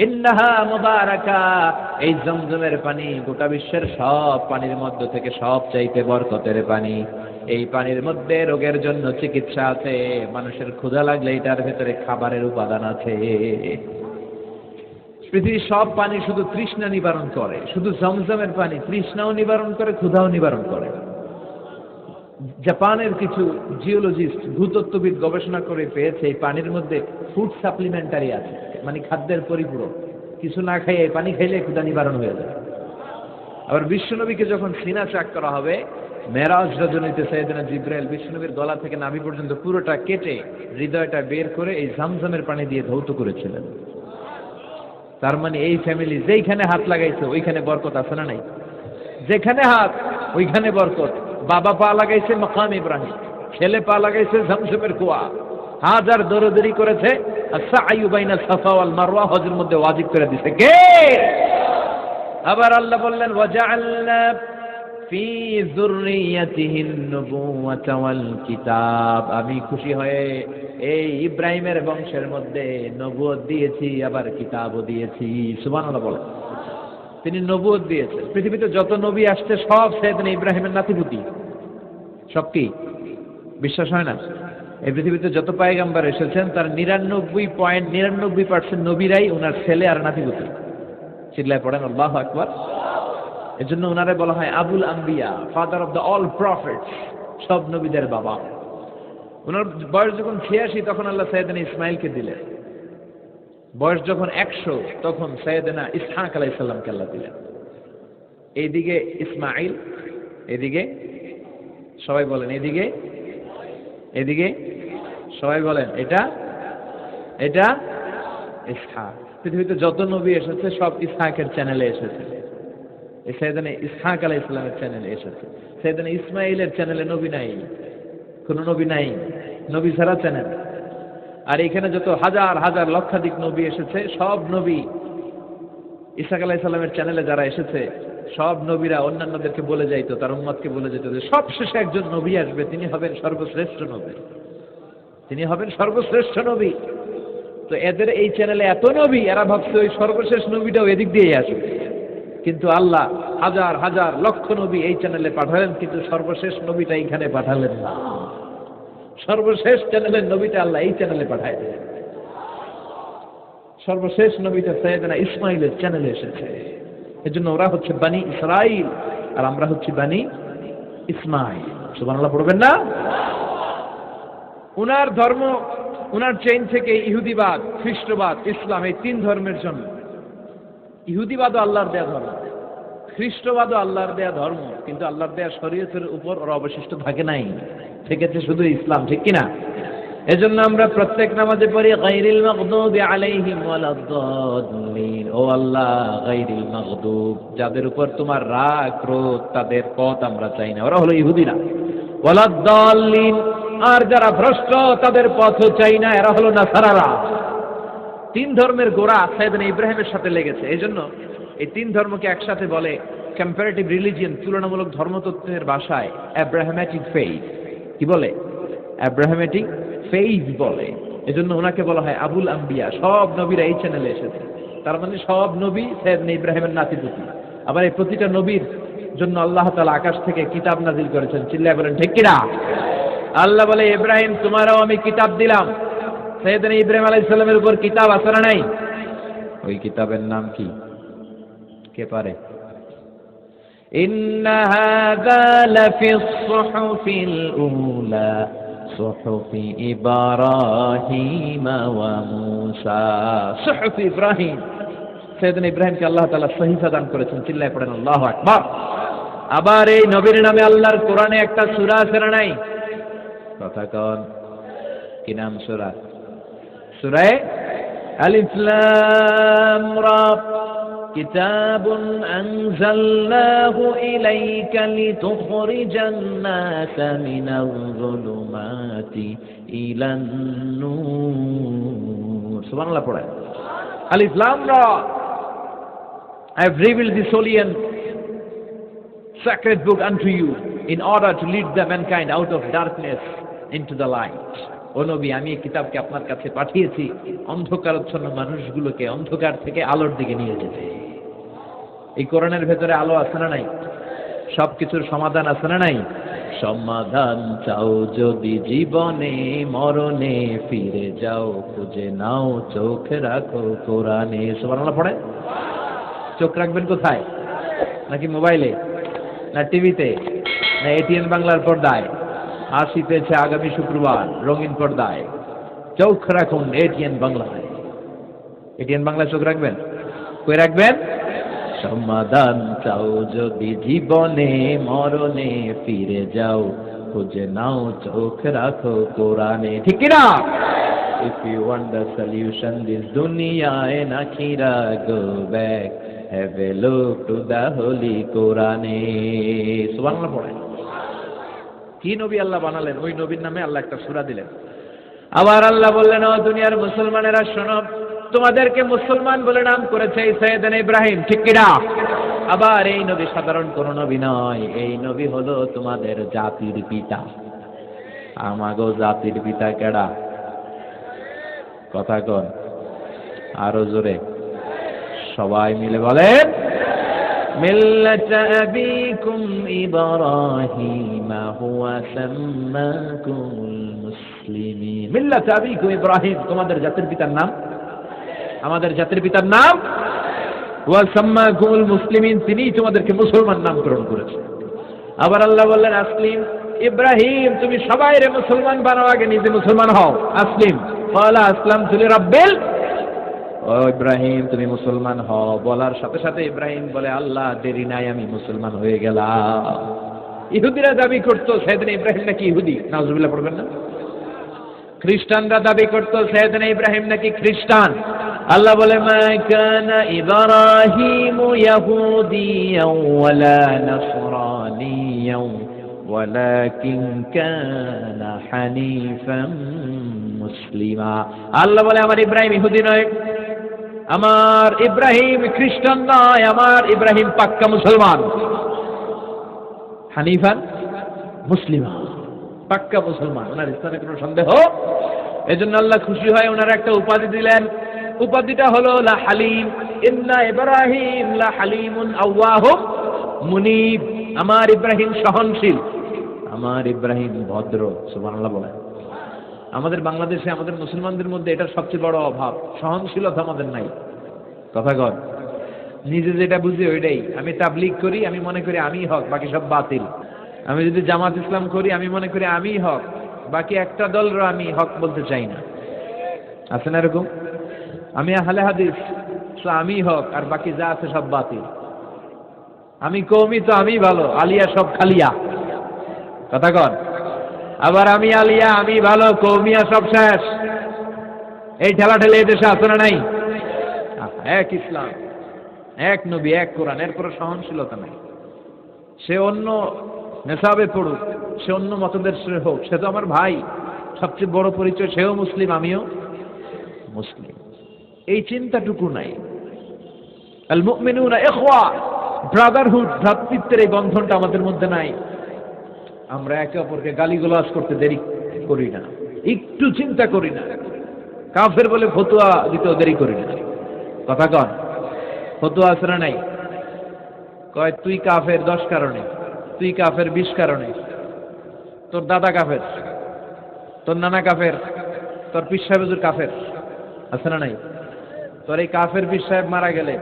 ইন্নাহা মুবারাকা, এই জমজমের পানি গোটা বিশ্বের সব পানির মধ্য থেকে সব চাইতে বরকতের পানি। এই পানির মধ্যে রোগের জন্য চিকিৎসা আছে, মানুষের ক্ষুধা লাগলে এটার ভেতরে খাবারের উপাদান আছে। পৃথিবীর সব পানি শুধু তৃষ্ণা নিবারণ করে, শুধু জমজমের পানি তৃষ্ণাও নিবারণ করে, ক্ষুধাও নিবারণ করে। জাপানের কিছু জিওলজিস্ট ভূতত্ত্ববিদ গবেষণা করে পেয়েছে এই পানির মধ্যে ফুড সাপ্লিমেন্টারি আছে, মানে খাদ্যের পরিপূরক। কিছু না খাইয়ে পানি খাইলে ক্ষুধা নিবারণ হয়ে যায়। আবার বিশ্বনবীকে যখন সিনা চাক করা হবে, মেরাজ রজনীতে সাইয়েদনা জিবরাইল বিশ্বনবীর গলা থেকে নাভি পর্যন্ত পুরোটা কেটে হৃদয়টা বের করে এই ঝমঝমের পানি দিয়ে ধৌত করেছিলেন। তার মানে এই ফ্যামিলি যেইখানে হাত লাগাইছে ওইখানে বরকত আছে না নাই? যেখানে হাত ওইখানে বরকত। বাবা পা লাগাইছে মাকাম ইব্রাহিম, ছেলে পা লাগাইছে ঝমঝমের কুয়া, হাজার দৌড়দৌড়ি করেছে, আস-সা'য়ু বাইনা সাফা ওয়াল মারওয়া হজের মধ্যে ওয়াজিব করে দিয়েছে কে? আবার আল্লাহ বললেন ওয়াজআলনা ফি যুররিয়াতিহিন নুবুওয়াতা ওয়াল কিতাব, আমি খুশি হয়ে এই ইব্রাহিমের বংশের মধ্যে নবুয়ত দিয়েছি, আবার কিতাবও দিয়েছি। সুবহানাল্লাহ বলেন। তিনি নবুয়ত দিয়েছেন। পৃথিবীতে যত নবী আসছে সব সাইয়েদনা ইব্রাহিমের নাতিপুতি। সব কি বিশ্বাস হয় না? এই পৃথিবীতে যত পয়গম্বর এসেছেন তার 99.99% নবীরাই ওনার ছেলে আর নাতিপুতি। চিল্লায় পড়েন আল্লাহু আকবার। এজন্য ওনারে বলা হয় আবুল আম্বিয়া, father of the all prophets, সব নবীদের বাবা। ওনার বয়স যখন 86 তখন আল্লাহ সাইয়েদনা ইসমাইলকে দিলেন। বয়স যখন 100 তখন সাইয়েদনা ইসহাক আলাইহিস সালামকে আল্লাহ দিলেন। এইদিকে ইসমাইল, এদিকে সবাই বলেন এদিকে, এদিকে সবাই বলেন এটা এটা ইসহাক। পৃথিবীতে যত নবী এসেছে সব ইসহাকের চ্যানেলে এসেছে। এই সাইয়েদনা ইসহাক আলাইহিস সালামের চ্যানেলে এসেছে। সাইয়েদনা ইসমাইলের চ্যানেলে নবী নাই, কোন নবী নাই, নবী ছাড়া চ্যানেল। আর এখানে যত হাজার হাজার লক্ষাধিক নবী এসেছে সব নবী ইসহাক আলাইহিস সালামের চ্যানেলে যারা এসেছে সব নবীরা অন্যান্যদেরকে বলে যাইতো, তার উম্মতকে বলে যেত যে সবশেষে একজন নবী আসবে, তিনি হবেন সর্বশ্রেষ্ঠ নবী, তিনি হবেন সর্বশ্রেষ্ঠ নবী। তো এদের এই চ্যানেলে এত নবী, এরা ভাবছে ওই সর্বশেষ নবীটাও এদিক দিয়েই আসবে। কিন্তু আল্লাহ হাজার হাজার লক্ষ নবী এই চ্যানেলে পাঠালেন, কিন্তু সর্বশেষ নবীটা এইখানে পাঠালেন না। সর্বশেষ চ্যানেলের নবীটা আল্লাহ এই চ্যানেলে পাঠায় দিলেন। সর্বশেষ নবীটা সাইয়েদনা ইসমাইলের চ্যানেলে এসেছে। এজন্য ওরা হচ্ছে বানি ইসরাইল আর আমরা হচ্ছি বানি ইসমাইল। সুবহানাল্লাহ পড়বেন না? উনার ধর্ম, উনার চেইন থেকে ইহুদিবাদ, খ্রিস্টবাদ, ইসলাম, এই তিন ধর্মের জন্য। ইহুদিবাদও আল্লাহর দেয়া ধর্ম, খ্রিস্টবাদও আল্লাহর দেয়া ধর্ম, কিন্তু আল্লাহর দেয়া শরীয়তের উপর ওরা অবশিষ্ট থাকে নাই, থেকেছে শুধু ইসলাম। ঠিক কিনা? এজন্য আমরা প্রত্যেক নামাজে পড়ি গায়রিল মাগদুবি আলাইহিম ওয়ালাদ-দাল্লিন। ও আল্লাহ, গায়রিল মাগদুব, যাদের উপর তোমার রাগ ক্রোধ, তাদের পথ আমরা চাই না, ওরা হলো ইহুদিরা। ওয়ালাদ-দাল্লিন, আর যারা ভ্রষ্ট তাদের পথও চাই না, এরা হলো নাসারারা। তিন ধর্মের গোড়া সাইয়েদনা ইব্রাহিমের সাথে লেগেছে। এজন্য এই তিন ধর্মকে একসাথে বলে কম্পারেটিভ রিলিজিয়ন, তুলনামূলক ধর্মতত্ত্বের ভাষায় অ্যাব্রাহামেটিক ফেইথ। কি বলে? অ্যাব্রাহামেটিক ফেইথ বলে। এজন্য ওনাকে বলা হয় আবুল আম্বিয়া। সব নবীরা এই চ্যানেলে এসেছে, তার মানে সব নবী সাইয়েদনা ইব্রাহিমের নাতিপুতি। আবার এই প্রতিটা নবীর জন্য আল্লাহ তাআলা আকাশ থেকে কিতাব নাজিল করেছেন। চিল্লায় বলেন ঠিক কিনা? আল্লাহ বলে ইব্রাহিম তোমারও আমি কিতাব দিলাম। সাইয়েদনা ইব্রাহিম আলাইহিস সালামের উপর কিতাব আছে না নাই? ওই কিতাবের নাম কি? কে পারে? ইন্না হাযা লাফিস সুহুফিল উলা সুহুফি ইব্রাহিম ওয়া মূসা। সুহুফ ইব্রাহিম, সাইয়েদনা ইব্রাহিমকে আল্লাহ তাআলা সহিফা দান করেছেন। চিল্লায় পড়েন আল্লাহু আকবার। আবার এই নবীর নামে আল্লাহর কোরআনে একটা সূরা আছে না নাই? কথা কন, কি নাম সূরা? সূরা আলিফ লাম রা। কিতাবুন আনজালনাহু ইলাইকা লিতুখরিজান নাসা মিনাল যুলুমাতি ইলান নূর। সুবহানাল্লাহ পড়েন। আলিফ লাম রা। I have revealed this holy and sacred book unto you in order to lead the mankind out of darkness into the light. ও নবী, আমি এই কিতাবকে আপনার কাছে পাঠিয়েছি অন্ধকারাচ্ছন্ন মানুষগুলোকে অন্ধকার থেকে আলোর দিকে নিয়ে যেতে। এই কোরআনের ভেতরে আলো আছে না নাই? সবকিছুর সমাধান আছে না নাই? সমাধান চাও যদি জীবনে মরণে, ফিরে যাও খুঁজে নাও চোখ রাখো কোরআনে। সুবহানাল্লাহ পড়ে। চোখ রাখবেন কোথায়? নাকি মোবাইলে, না টিভিতে, না এটিএন বাংলার পর্দায়? আসি পেয়েছে আগামী শুক্রবার রঙিন পর্দায়। চোখ রাখুন এটিএন বাংলায়। এটিএন বাংলায় চোখ রাখবেন। কই রাখবেন? সমাধান চাও যদি জীবনে মরণে, ফিরে যাও খুঁজে নাও চোখ রাখো কোরআনে। ঠিক কি না? If you want the solution this dunya and akhirah, go back, have a look to the holy Quran. সুবহানাল্লাহ পড়েন। কি নবী আল্লাহ বানালেন, ওই নবীর নামে আল্লাহ একটা সূরা দিলেন। আবার আল্লাহ বললেন, ও দুনিয়ার মুসলমানেরা শোনো, তোমাদেরকে মুসলমান বলে নাম করেছে এই সাইয়েদনা ইব্রাহিম। ঠিক কি না? আবার এই নবী সাধারণ কোন নবী নয়, এই নবী হলো তোমাদের জাতির পিতা। আমাগো জাতির পিতা কেডা? কথা কন আরো জোরে, সবাই মিলে বলেন, মিল্লাত আবিকুম ইব্রাহিম হুয়া সাম্মাকুমুল মুসলিমিন। মিল্লাত আবিকুম ইব্রাহিম, তোমাদের জাতির পিতার নাম, আমাদের জাতির পিতার নাম ওয়া সাম্মাকুমুল মুসলিমিন, তিনি তোমাদেরকে মুসলমান নামকরণ করেছেন। আবার আল্লাহ বললেন, আসলিম ইব্রাহিম, তুমি সবাইরে মুসলমান বানাও, আগে নিজে মুসলমান হও। আসলিম ক্বালা আসলামতু লিরাব্বিল। ও ইব্রাহিম, তুমি মুসলমান হও বলার সাথে সাথে ইব্রাহিম বলে, আল্লাহ দেরি নাই, আমি মুসলমান হয়ে গেলাম। ইহুদিরা দাবি করতো সাইয়েদনা ইব্রাহিম নাকি ইহুদি। নাউজুবিল্লাহ পড়বেন না? খ্রিস্টানরা দাবি করতো সাইয়েদনা ইব্রাহিম নাকি খ্রিস্টান। আল্লাহ বলে, মা কানা ইব্রাহিমু ইয়াহুদিয়াও ওয়ালা নাসরানিয়াও ওয়ালাকিন কানা হানিফাম মুসলিমা। আল্লাহ বলে, আমার ইব্রাহিম ইহুদি নয়, আমার ইব্রাহিম খ্রিস্টান নয়, আমার ইব্রাহিম পাক্কা মুসলমান। হানিফান মুসলিমা, পাক্কা মুসলমান, ওনার ইসলামে কোনো সন্দেহ। এজন্য আল্লাহ খুশি হয়, ওনার একটা উপাধি দিলেন। উপাধিটা হলো লা হালিম। ইন্না ইব্রাহিম লা হালিমুন আওয়াহুম মুনিব। আমার ইব্রাহিম সহনশীল, আমার ইব্রাহিম ভদ্র। সুবহানাল্লাহ বলেন। আমাদের বাংলাদেশে আমাদের মুসলমানদের মধ্যে এটার সবচেয়ে বড় অভাব, সহনশীলতা আমাদের নাই। কথা কর, নিজে যেটা বুঝি ওইটাই। আমি তাবলীগ করি, আমি মনে করি আমি হক, বাকি সব বাতিল। আমি যদি জামাত ইসলাম করি, আমি মনে করি আমি হক, বাকি একটা দলরা আমি হক বলতে চাই না। আছে না এরকম? আমি আহলে হাদিস, তো আমি হক, আর বাকি যা আছে সব বাতিল। আমি কওমি, তো আমি ভালো, আলিয়া সব খালিয়া। কথা কন। আবার আমি আলিয়া, আমি ভালো, কওমিয়া সব শেষ। এই ঠেলাঠেলি এই দেশে আছে না নাই? এক ইসলাম, এক নবী, এক কোরআন, এরপরে সহনশীলতা নাই। সে অন্য নেশাবে পড়ুক, সে অন্য মতদর্শের হোক, সে তো আমার ভাই। সবচেয়ে বড় পরিচয়, সেও মুসলিম, আমিও মুসলিম। এই চিন্তাটুকু নাই। আল মুমিনুনা ইখওয়া, ব্রাদারহুড, ভ্রাতৃত্বের এই বন্ধনটা আমাদের মধ্যে নাই। আমরা একে অপরকে গালিগালাজ করতে দেরি করি না, একটু চিন্তা করি না। কাফের বলে ফতোয়া দিতেও দেরি করি না। কথা কন, ফতোয়া আছে না নাই? কয় তুই কাফের 10 কারণে, তুই কাফের 20 কারণে, তোর দাদা কাফের, তোর নানা কাফের, তোর পীর সাহেব হুজুর কাফের। আছে না নাই? তোর এই কাফের পীর সাহেব মারা গেলে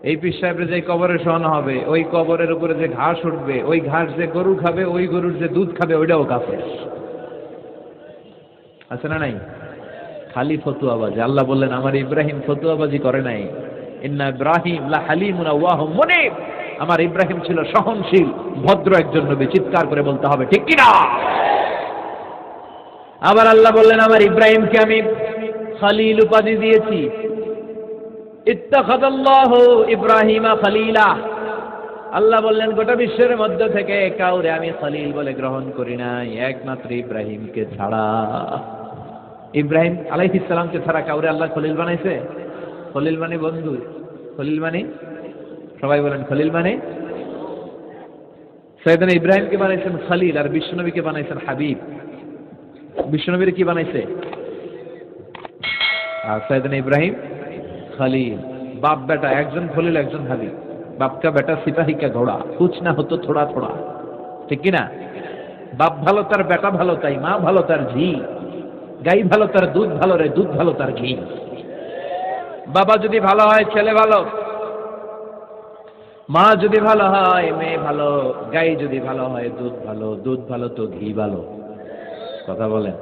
এই পীর সাহেবের যে কবরে শোয়ানো হবে, ওই কবরের উপরে যে ঘাস উঠবে, ওই ঘাস যে গরু খাবে, ওই গরুর যে দুধ খাবে, ওইটাও কাফের। আছে না নাই? খালি ফতুয়াবাজি। আল্লাহ বললেন আমার ইব্রাহিম ফতুয়াবাজি করে নাই। ইন্না ইব্রাহিম লা হালিমুন আওয়াহুম মুনিব। আমার ইব্রাহিম ছিল সহনশীল, ভদ্র একজন নবী। চিৎকার করে বলতে হবে ঠিক কিনা? আবার আল্লাহ বললেন আমার ইব্রাহিমকে আমি খলিল উপাধি দিয়েছি। ইত্তাখাযাল্লাহু ইব্রাহিমা খলিলা। আল্লাহ বললেন গোটা বিশ্বের মধ্য থেকে কাউরে আমি খলিল বলে গ্রহণ করি নাই, একমাত্র ইব্রাহিমকে ছাড়া। ইব্রাহিম আলাইহিস সালামকে ছাড়া কাউরে আল্লাহ খলিল বানাইছে? খলিল মানে বন্ধু, খলিল মানে, সবাই বলেন খলিল মানে। সাইয়েদনা ইব্রাহিমকে বানাইছেন খলিল, আর বিশ্বনবীকে বানাইছেন হাবিব। বিশ্বনবীর কি বানাইছে? আর সাইয়েদনা ইব্রাহিম খলিল। বাপ বেটা, একজন খলিল একজন হাবিব। বাপ কা বেটা সিপাহী কা ঘোড়া, কুছ না হতো থোড়া থোড়া। ঠিক কিনা? বাপ ভালো তার বেটা ভালো তাই, মা ভালো তার ঝি, গাই ভালো তার দুধ ভালো রে, দুধ ভালো তার ঘি। বাবা যদি ভালো হয় ছেলে ভালো, মা যদি ভালো হয় মেয়ে ভালো, গাই যদি ভালো হয় দুধ ভালো, দুধ ভালো তো ঘি ভালো। কথা বলেন?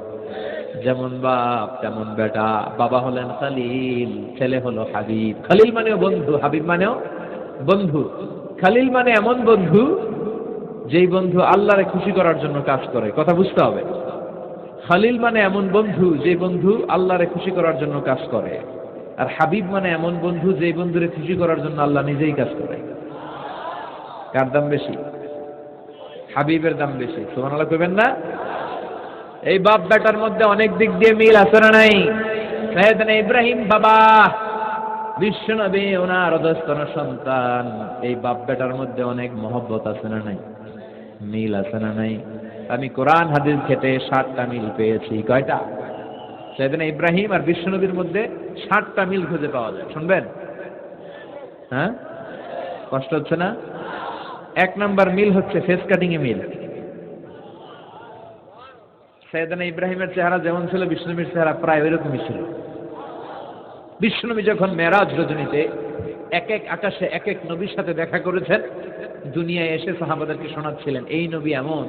যেমন বাপ তেমন বেটা। বাবা হলেন খলিল, ছেলে হলো হাবিব। খলিল মানেও বন্ধু, হাবিব মানেও বন্ধু। খলিল মানে এমন বন্ধু যেই বন্ধু আল্লাহরে খুশি করার জন্য কাজ করে। কথা বুঝতে হবে। খলিল মানে এমন বন্ধু যেই বন্ধু আল্লাহরে খুশি করার জন্য কাজ করে। আর হাবিব মানে এমন বন্ধু যেই বন্ধুরে খুশি করার জন্য আল্লাহ নিজেই কাজ করে। কার দাম বেশি? হাবিবের দাম বেশি। সুবহানাল্লাহ কইবেন না? এই বাপ বেটার মধ্যে অনেক দিক দিয়ে মিল আছে না নাই? সাইয়েদনা ইব্রাহিম বাবা, বিশ্বনবী ওনার অধস্তন সন্তান। এই বাপ বেটার মধ্যে অনেক মহব্বত আছে না নাই? মিল আছে না নাই? আমি কোরআন হাদিস ঘেটে 60টা মিল পেয়েছি। কয়টা? সাইয়েদনা ইব্রাহিম আর বিশ্বনবীর মধ্যে 60টা মিল খুঁজে পাওয়া যায়। শুনবেন? হ্যাঁ, কষ্ট হচ্ছে না? 1 নাম্বার মিল হচ্ছে ফেস কাটিং এ মিল। সাইয়েদনা ইব্রাহিমের চেহারা যেমন ছিল, বিশ্বনবীর চেহারা প্রায় ওইরকমই ছিল। বিশ্বনবী যখন মেরাজ রজনীতে এক এক আকাশে এক এক নবীর সাথে দেখা করেছেন, দুনিয়ায় এসে সাহাবাদেরকে শোনাচ্ছিলেন এই নবী এমন,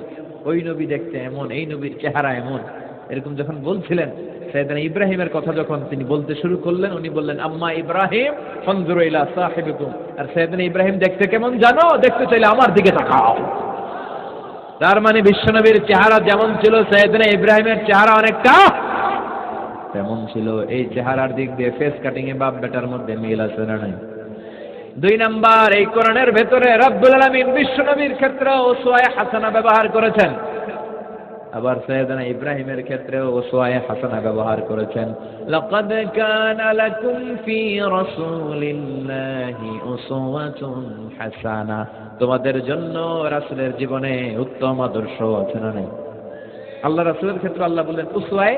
ওই নবী দেখতে এমন, এই নবীর চেহারা এমন, এরকম যখন বলছিলেন, সাইয়েদনা ইব্রাহিমের কথা যখন তিনি বলতে শুরু করলেন, উনি বললেন আম্মা ইব্রাহিম ফানজুরু ইলা সাহিবিকুম। আর সাইয়েদনা ইব্রাহিম দেখতে কেমন জানো? দেখতে চাইলে আমার দিকে তাকাও। তার মানে বিশ্বনবীর চেহারা যেমন ছিল, সাইয়েদনা ইব্রাহিমের চেহারা অনেকটা তেমন ছিল। এই চেহারার দিক দিয়ে ফেস কাটিং এ বাপ বেটার মধ্যে মিল আছে না নাই? 2 নাম্বার, এই কোরআনের ভেতরে রব্বুল আলামিন বিশ্বনবীর ক্ষেত্রে উসওয়ায়ে হাসানা ব্যবহার করেছেন। আবার সাইয়েদনা ইব্রাহিমের ক্ষেত্রেও উসওয়ায়ে হাসানা ব্যবহার করেছেন। লাকাদ কানা লাকুম ফি রাসূলিল্লাহি উসওয়াতুন হাসানা। তোমাদের জন্য রাসূলের জীবনে উত্তম আদর্শ আছে না নাই? আল্লাহ রাসূলের ক্ষেত্রে আল্লাহ বললেন উসওয়ায়ে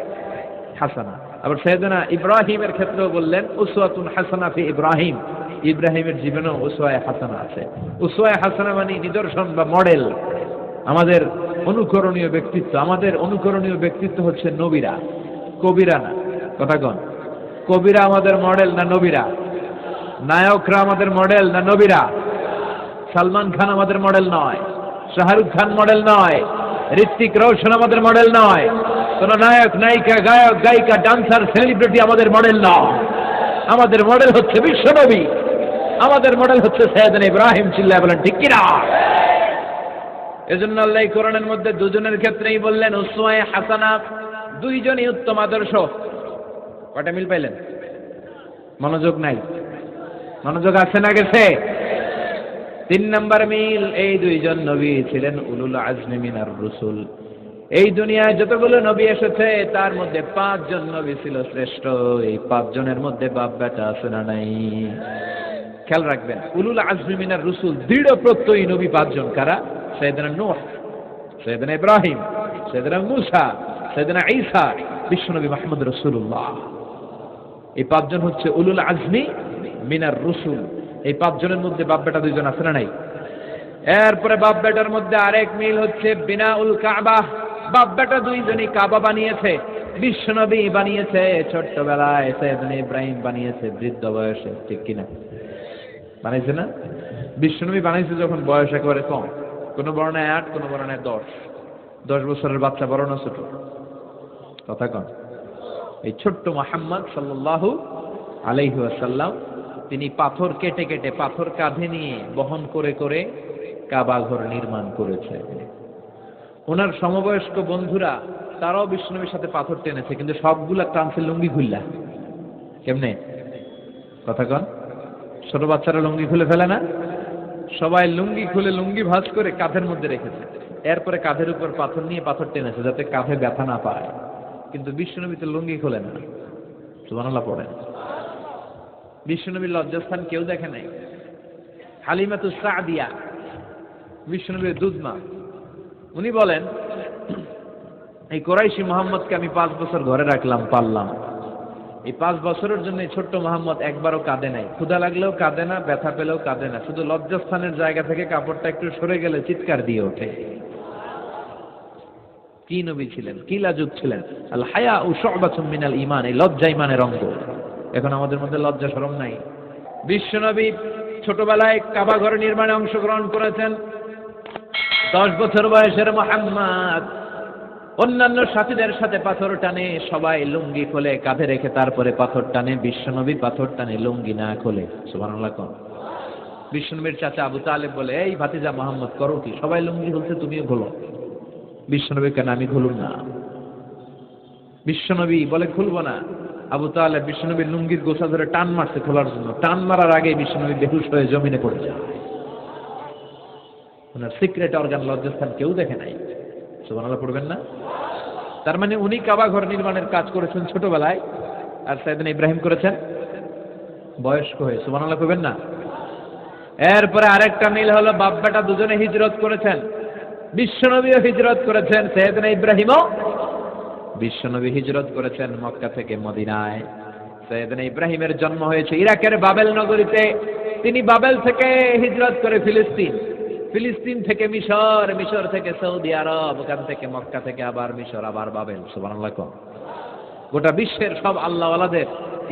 হাসানা। আবার সাইয়েদনা ইব্রাহিমের ক্ষেত্রেও বললেন উসওয়াতুন হাসানা ফি ইব্রাহিম। ইব্রাহিমের জীবনেও উসওয়ায়ে হাসানা আছে। উসওয়ায়ে হাসানা মানে নিদর্শন বা মডেল, আমাদের অনুকরণীয় ব্যক্তিত্ব। আমাদের অনুকরণীয় ব্যক্তিত্ব হচ্ছে নবীরা, কবিরা না। কথা কন, কবিরা আমাদের মডেল না নবীরা? নায়করা আমাদের মডেল না নবীরা? সালমান খান আমাদের মডেল নয়, শাহরুখ খান মডেল নয়, ঋত্বিক রোশন আমাদের মডেল নয়, কোন নায়ক নায়িকা গায়ক গায়িকা ডান্সার সেলিব্রিটি আমাদের মডেল নয়। আমাদের মডেল হচ্ছে বিশ্বনবী, আমাদের মডেল হচ্ছে সাইয়েদনা ইব্রাহিম। চিল্লায় বলেন ঠিক কিনা? এজন্য আল্লাহ কোরআনের মধ্যে দুজনের ক্ষেত্রেই বললেন উসওয়ায়ে হাসানা, দুইজনই উত্তম আদর্শ। কয়টা মিল পাইলেন? মনোযোগ নাই? মনোযোগ আছে না গেছে? 3 নাম্বার মিল, এই দুইজন নবী ছিলেন উলুল আজমি মিনার রাসূল। এই দুনিয়ায় যতগুলো নবী এসেছে তার মধ্যে 5 জন নবী ছিল শ্রেষ্ঠ। এই 5 জনের মধ্যে বাপ বেটা আছে না নাই? খেয়াল রাখবেন, উলুল আজমি মিনার রাসূল দৃঢ় প্রত্যয়ী নবী 5 জন। কারা? সাইয়েদনা নূহ, সাইয়েদনা ইব্রাহিম, সাইয়েদনা মূসা, সাইয়েদনা ঈসা, বিশ্বনবী মুহাম্মদ রাসূলুল্লাহ। এই 5 জন হচ্ছে উলুল আজমি মিনার রাসূল। এই 5 জনের মধ্যে বাপ বেটা 2 জন আছে না নাই? এরপরে বাপ বেটার মধ্যে আরেক মিল হচ্ছে বিনাউল কাবা। বাপ বেটা 2 জনই কাবা বানিয়েছে। বিশ্বনবী বানিয়েছে ছোট্টবেলায়, সাইয়েদনা ইব্রাহিম বানিয়েছে বৃদ্ধ বয়সে। ঠিক কিনা? বানাইছে না? বিশ্বনবী বানাইছে যখন বয়স একেবারে কম, কোনো বর্ণায় 8, কোনো বর্ণায় 10 বছরের বাচ্চা, বড় না ছোট? কথা কন। এই ছোট্ট মুহাম্মদ সাল্লাল্লাহু আলাইহি ওয়াসাল্লাম তিনি পাথর কেটে কেটে, পাথর কাঁধে নিয়ে বহন করে করে কাবা ঘর নির্মাণ করেছে। ওনার সমবয়স্ক বন্ধুরা তারাও বিশ্বনবীর সাথে পাথর টেনেছে, কিন্তু সবগুলা টানছে লুঙ্গি খুললা। কেমনে? কথা কন। ছোট বাচ্চারা লুঙ্গি খুলে ফেলে না? সবাই লুঙ্গি খুলে লুঙ্গি ভাঁজ করে কাঁধের মধ্যে রেখেছে, এরপরে কাঁধের উপর পাথর নিয়ে পাথর টেনেছে যাতে কাঁধে ব্যথা না পায়। কিন্তু বিশ্বনবী তো লুঙ্গি খোলেন না। সুবহানাল্লাহ পড়েন। বিশ্বনবীর লজ্জাস্থান কেউ দেখে নাই। হালিমাতুস সাদিয়া বিশ্বনবীর দুধমা, উনি বলেন, এই কোরাইশি মুহাম্মদকে আমি 5 বছর ঘরে রাখলাম, পাললাম। এই 5 বছরের জন্য এই ছোট্ট মুহাম্মদ একবারও কাঁদে নাই, ক্ষুধা লাগলেও কাঁদে না, ব্যথা পেলেও কাঁদে না, শুধু লজ্জাস্থানের জায়গা থেকে কাপড়টা একটু সরে গেলে চিৎকার দিয়ে ওঠে। কি নবী ছিলেন, কি লাজুক ছিলেন। আল হায়া ও শুবাতুম মিনাল ঈমান, এই লজ্জা ঈমানের অঙ্গ। এখন আমাদের মধ্যে লজ্জা শরম নাই। বিশ্বনবী ছোটবেলায় কাবা ঘর নির্মাণে অংশগ্রহণ করেছেন। 10 বছর বয়সের মুহাম্মদ অন্যান্য সাথীদের সাথে পাথর টানে, সবাই লুঙ্গি খোলে কাঁধে রেখে, তারপরে পাথর টানে। বিশ্বনবী পাথর টানে লুঙ্গি না খোলে। সুবহানাল্লাহ কোন। বিশ্বনবীর চাচা আবু তালেব বলে, এই ভাতিজা মুহাম্মদ করো কি, সবাই লুঙ্গি খুলছে তুমিও খোলো। বিশ্বনবী কেন, আমি খুলুন না। বিশ্বনবী বলে খুলবো না। আবু তালেব বিশ্বনবীর লুঙ্গির গোছা ধরে টান মারছে খোলার জন্য, টান মারার আগে বিশ্বনবী বেহুশ হয়ে জমিনে পড়ে যায়। ওনার সিক্রেট অর্গান লজ্জাস্থান কেউ দেখে নাই। সুবহানাল্লাহ পড়বেন না? তার মানে উনি কাবা ঘর নির্মাণের কাজ করেছেন ছোটবেলায়, আর সাইয়েদনা ইব্রাহিম করেছেন বয়স্ক হয়ে। সুবহানাল্লাহ পড়বেন না? এরপরে আরেকটা মিল হলো, বাপ বেটা দুজনে হিজরত করেছেন। বিশ্বনবীও হিজরত করেছেন, সাইয়েদনা ইব্রাহিমও। বিশ্বনবী হিজরত করেছেন মক্কা থেকে মদিনায়। সাইয়েদনা ইব্রাহিমের জন্ম হয়েছে ইরাকের বাবেল নগরীতে। তিনি বাবেল থেকে হিজরত করে ফিলিস্তিন, ফিলিস্তিন থেকে মিশর, মিশর থেকে সৌদি আরব, ওখান থেকে মক্কা থেকে আবার মিশর, আবার বাবেল। সুবহানাল্লাহ। গোটা বিশ্বের সব আল্লাহওয়ালাদের,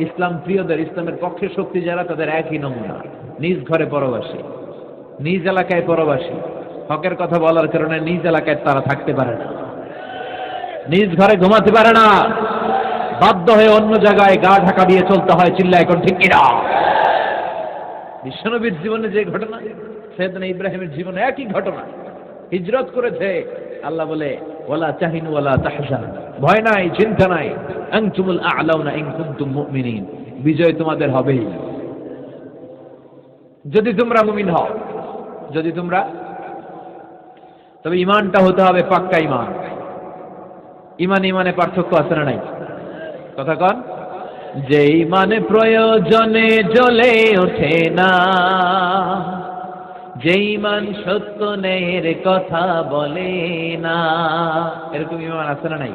ইসলাম প্রিয়দের, ইসলামের পক্ষে শক্তি যারা, তাদের একই নমুনা। নিজ ঘরে পরবাসী, নিজ এলাকায় পরবাসী। হকের কথা বলার কারণে নিজ এলাকায় তারা থাকতে পারে না, নিজ ঘরে ঘুমাতে পারে না, বাধ্য হয়ে অন্য জায়গায় গা ঢাকা দিয়ে চলতে হয়। চিল্লা এখন ঠিক কিনা? বিশ্বনবীর জীবনে যে ঘটনা, সাইয়েদনা ইব্রাহিমের জীবনে একই ঘটনা। হিজরত করেছে, আল্লাহ বলে ওয়ালা তাহিনু ওয়ালা তাহজানু, ভয় নাই, চিন্তা নাই, আনতুমুল আ'লাউনা ইন কুনতুম মুমিনিন, বিজয় তোমাদের হবেই যদি তোমরা মুমিন হও। যদি তোমরা, তবে ঈমানটা হতে হবে পাক্কা ঈমান। ঈমান ঈমানে পার্থক্য আছে না নাই? কথা কন। যে ঈমানে প্রয়োজনে জ্বলে ওঠে না, যে ঈমান সত্য ন্যায়ের কথা বলে না, এরকম ঈমান আছে না নাই?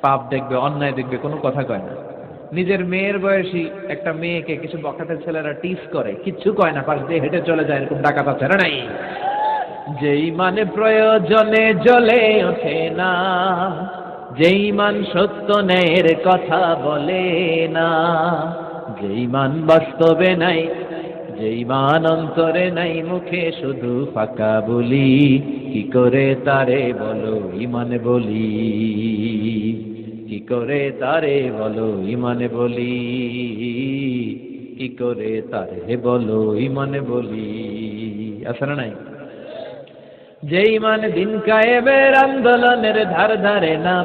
পাপ দেখবে, অন্যায় দেখবে, কোনো কথা কয় না। নিজের মেয়ের বয়সী একটা মেয়েকে কিছু বখাটের ছেলেরা টিস করে, কিচ্ছু কয় না, পাশ দিয়ে হেঁটে চলে যায়, এরকম ডাকাত আছে না নাই? যে ঈমানে প্রয়োজনে জ্বলে ওঠে না, যে ঈমান সত্য ন্যায়ের কথা বলে না, যে ঈমান বাস্তবে নাই, যে ঈমান অন্তরে নাই, মুখে শুধু ফাঁকা বলি, কি করে তারে বলো ঈমানে বলি, কি করে তারে বলো ঈমানে বলি, কি করে তারে বলো ঈমানে বলি। আছে না নাই? যে ঈমান দিন কায়েমের আন্দোলনের ধার ধারে না,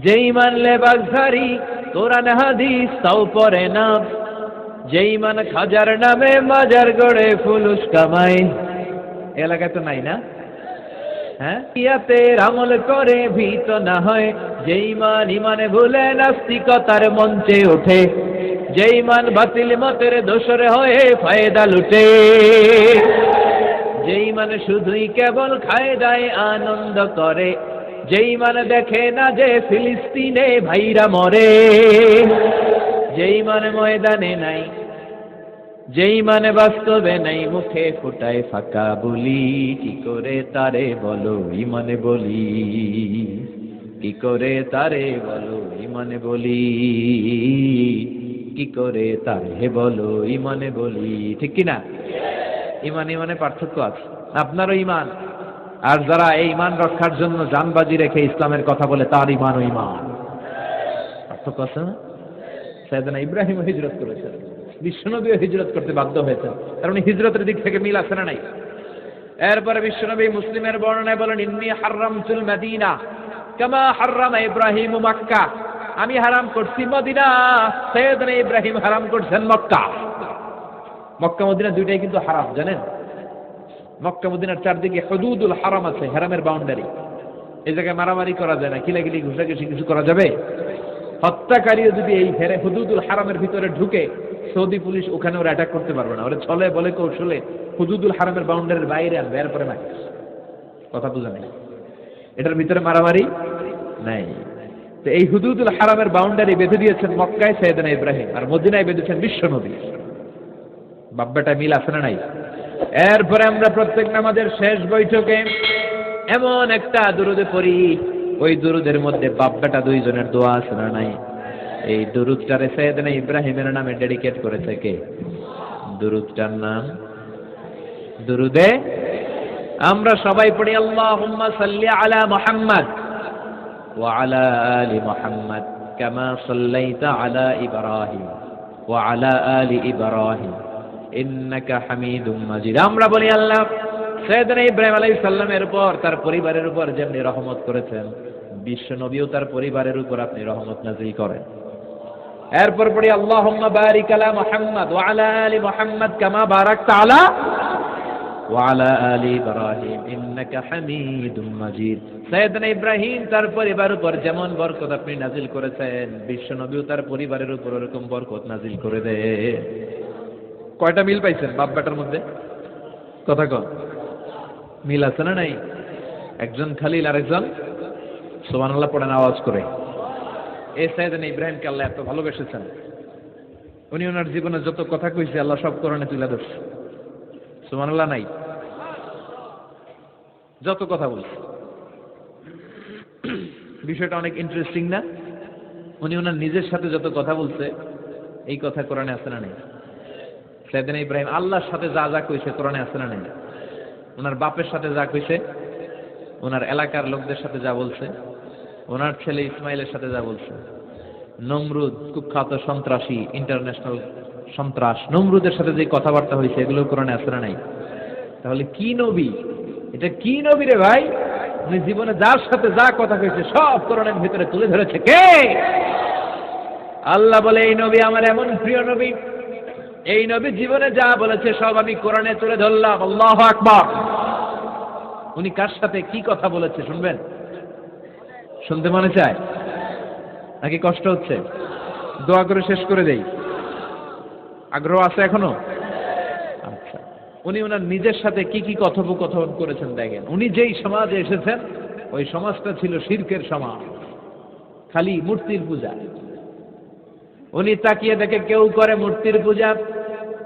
যে ঈমান লেবাসধারী কোরআন হাদিস তাও পড়ে না, যে ঈমান খাজার নামে মাজার গড়ে ফুলুস কামাই। এলাকায় তো নাই না? হ্যাঁ, ইয়াতের আমল করে ভীত না হয়, যে ঈমান ঈমানে ভুলে নাস্তিকতার মঞ্চে ওঠে, যে ঈমান বাতিল মতের দোসর হয়ে ফায়দা লুটে, যে ঈমান শুধুই কেবল খায় দায় আনন্দ করে, যে ঈমান দেখে না যে ফিলিস্তিনে ভাইরা মরে, যে ঈমান ময়দানে নাই, যে ঈমান বাস্তবে নাই, মুখে ফোটায় ফাঁকা বলি, কি করে তারে বলো ঈমানে বলি, কি করে তারে বলো ঈমানে বলি, কি করে তার হে বলো ইমানে বলি, ঠিক কিনা? ইমান ইমানে পার্থক্য আছে, আপনারও ইমান, আর যারা এই ইমান রক্ষার জন্য জানবাজি রেখে ইসলামের কথা বলে তার ইমান ও ইমান, পার্থক্য আছে না? সাইয়েদনা ইব্রাহিম হিজরত করেছেন, বিশ্বনবীও হিজরত করতে বাধ্য হয়েছেন, কারণ হিজরতের দিক থেকে মিল আছে না নাই? এরপরে বিশ্বনবী মুসলিমের বর্ণনায় বলেন, ইন্নী হাররামতুল মদিনা কামা হাররামা ইব্রাহিম মক্কা, আমি হারাম করছি মদিনা, সাইয়েদনা ইব্রাহিম হারাম করছেন মক্কা। মক্কা মদিনা দুইটাই কিন্তু হারাম, জানেন? মক্কা মদিনার চারদিকে হুদুদুল হারাম আছে, হারামের বাউন্ডারি। এই জায়গায় মারামারি করা যায় না, কিলাকিলি ঘুষাঘুষি কিছু করা যাবে? হত্যাকারীও যদি এই হুদুদুল হারামের ভিতরে ঢুকে, সৌদি পুলিশ ওখানে ওরা অ্যাটাক করতে পারবে না, ওরা ছলে বলে কৌশলে হুদুদুল হারামের বাউন্ডারির বাইরে আনবে, এরপরে না। কথা বুঝা নেই? এটার ভিতরে মারামারি নাই। তো এই হুদুদুল হারামের বাউন্ডারি বেঁধে দিয়েছেন মক্কায় সাইয়েদনা ইব্রাহিম, আর মদিনায় বেঁধেছেন বিশ্বনবী। বাব্বাটা মিল আছে না নাই? এরপরে আমরা প্রত্যেক নামাজের শেষ বৈঠকে এমন একটা দুরুদে পড়ি, ওই দুরুদের মধ্যে বাব্বাটা দুইজনের দোয়া আছে না নাই? এই দুরুদটারে সাইয়েদনা ইব্রাহিমের নামে ডেডিকেট করেছে কে? দুরুদটার নাম দুরুদে আমরা সবাই পড়ি, আল্লাহুম্মা সাল্লি আলা মুহাম্মাদ ওয়া আলা আলি মুহাম্মাদ কামা সাল্লাইতা আলা ইব্রাহিম ওয়া আলা আলি ইব্রাহিম ইন্নাকা হামিদুম মাজিদ। আমরা বলি, আল্লাহ সাইয়েদনা ইব্রাহিম আলাইহিস সালামের উপর, তার পরিবারের উপর যেমনি রহমত করেছেন, বিশ্ব নবীও তার পরিবারের উপর আপনি রহমত নাযিল করেন। এরপর পড়ি, আল্লাহুম্মা বারিক আলা মুহাম্মাদ ওয়া আলা আলি মুহাম্মাদ কামা বারাকতা আলা ওয়া আলা আলি ইব্রাহিম ইন্নাকা হামিদুম মাজিদ। সাইয়েদনা ইব্রাহিম তার পরিবারের উপর যেমন বরকত আপনি নাযিল করেছেন, বিশ্ব নবীও তার পরিবারের উপর এরকম বরকত নাযিল করে দেন। কয়টা মিল পাইছেন বাপ বেটার মধ্যে? কথা কন, মিল আছে না নাই? একজন খালিল আর একজন সুবহানাল্লাহ পড়েন আওয়াজ করে। এই সাইয়েদনা ইব্রাহিমকে আল্লাহ এত ভালোবেসেছেন, উনি ওনার জীবনে যত কথা কইছে আল্লাহ সব কোরআনে তুলে ধরছে। সুবহানাল্লাহ নাই? যত কথা বলছে, বিষয়টা অনেক ইন্টারেস্টিং না? উনি ওনার নিজের সাথে যত কথা বলছে, এই কথা কোরআনে আছে না নাই? সাইয়েদনা ইব্রাহিম আল্লাহর সাথে যা যা কইছে কোরআনে আছে না নাই? ওনার বাপের সাথে যা কইছে, ওনার এলাকার লোকদের সাথে যা বলছে, ওনার ছেলে ইসমাইলের সাথে যা বলছে, নমরুদ কুখ্যাত সন্ত্রাসী, ইন্টারন্যাশনাল সন্ত্রাস, নমরুদের সাথে যে কথাবার্তা হয়েছে, এগুলো কোরআনে আছে না নাই? তাহলে কি নবী এটা? কি নবী রে ভাই? উনি জীবনে যার সাথে যা কথা কইছে সব কোরআনের ভিতরে তুলে ধরেছে কে? আল্লাহ বলে, এই নবী আমার এমন প্রিয় নবী, এই নবী জীবনে যা বলেছে সব আমি কোরআনে তুলে ধরলাম। আল্লাহু আকবার। উনি কার সাথে কি কথা বলেছে শুনবেন? শুনতে মনে চায় নাকি কষ্ট হচ্ছে? দোয়া করে শেষ করে দেই, আগ্রহ আছে এখনো? আচ্ছা, উনি ওনার নিজের সাথে কি কি কথোপকথন করেছেন দেখেন। উনি যেই সমাজে এসেছেন ওই সমাজটা ছিল শিরকের সমাজ, খালি মূর্তির পূজা। উনি তাকিয়ে দেখে কেউ করে মূর্তির পূজা,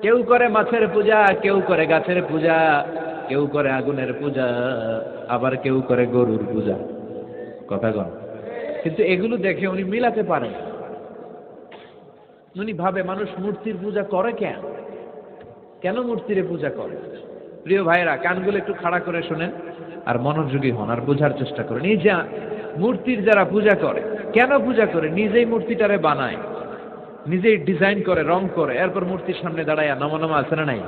কেউ করে মাছের পূজা, কেউ করে গাছের পূজা, কেউ করে আগুনের পূজা, আবার কেউ করে গরুর পূজা। কথা কন। কিন্তু এগুলো দেখে উনি মিলাতে পারেন। উনি ভাবে মানুষ মূর্তির পূজা করে কেন? কেন মূর্তির পূজা করে? প্রিয় ভাইরা, কানগুলো একটু খাড়া করে শোনেন আর মনোযোগী হন আর বোঝার চেষ্টা করেন। এই যে মূর্তির যারা পূজা করে, কেন পূজা করে? নিজেই মূর্তিটারে বানায়, নিজেই ডিজাইন করে, রং করে, এরপর মূর্তির সামনে দাঁড়ায় নমো নমো আছে না নাই?